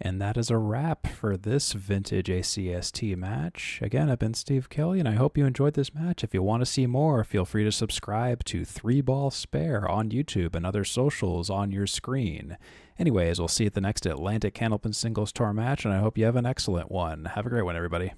And that is a wrap for this vintage ACST match. Again, I've been Steve Kelly, and I hope you enjoyed this match. If you want to see more, feel free to subscribe to 3 Ball Spare on YouTube and other socials on your screen. Anyways, we'll see you at the next Atlantic Candlepin Singles Tour match, and I hope you have an excellent one. Have a great one, everybody.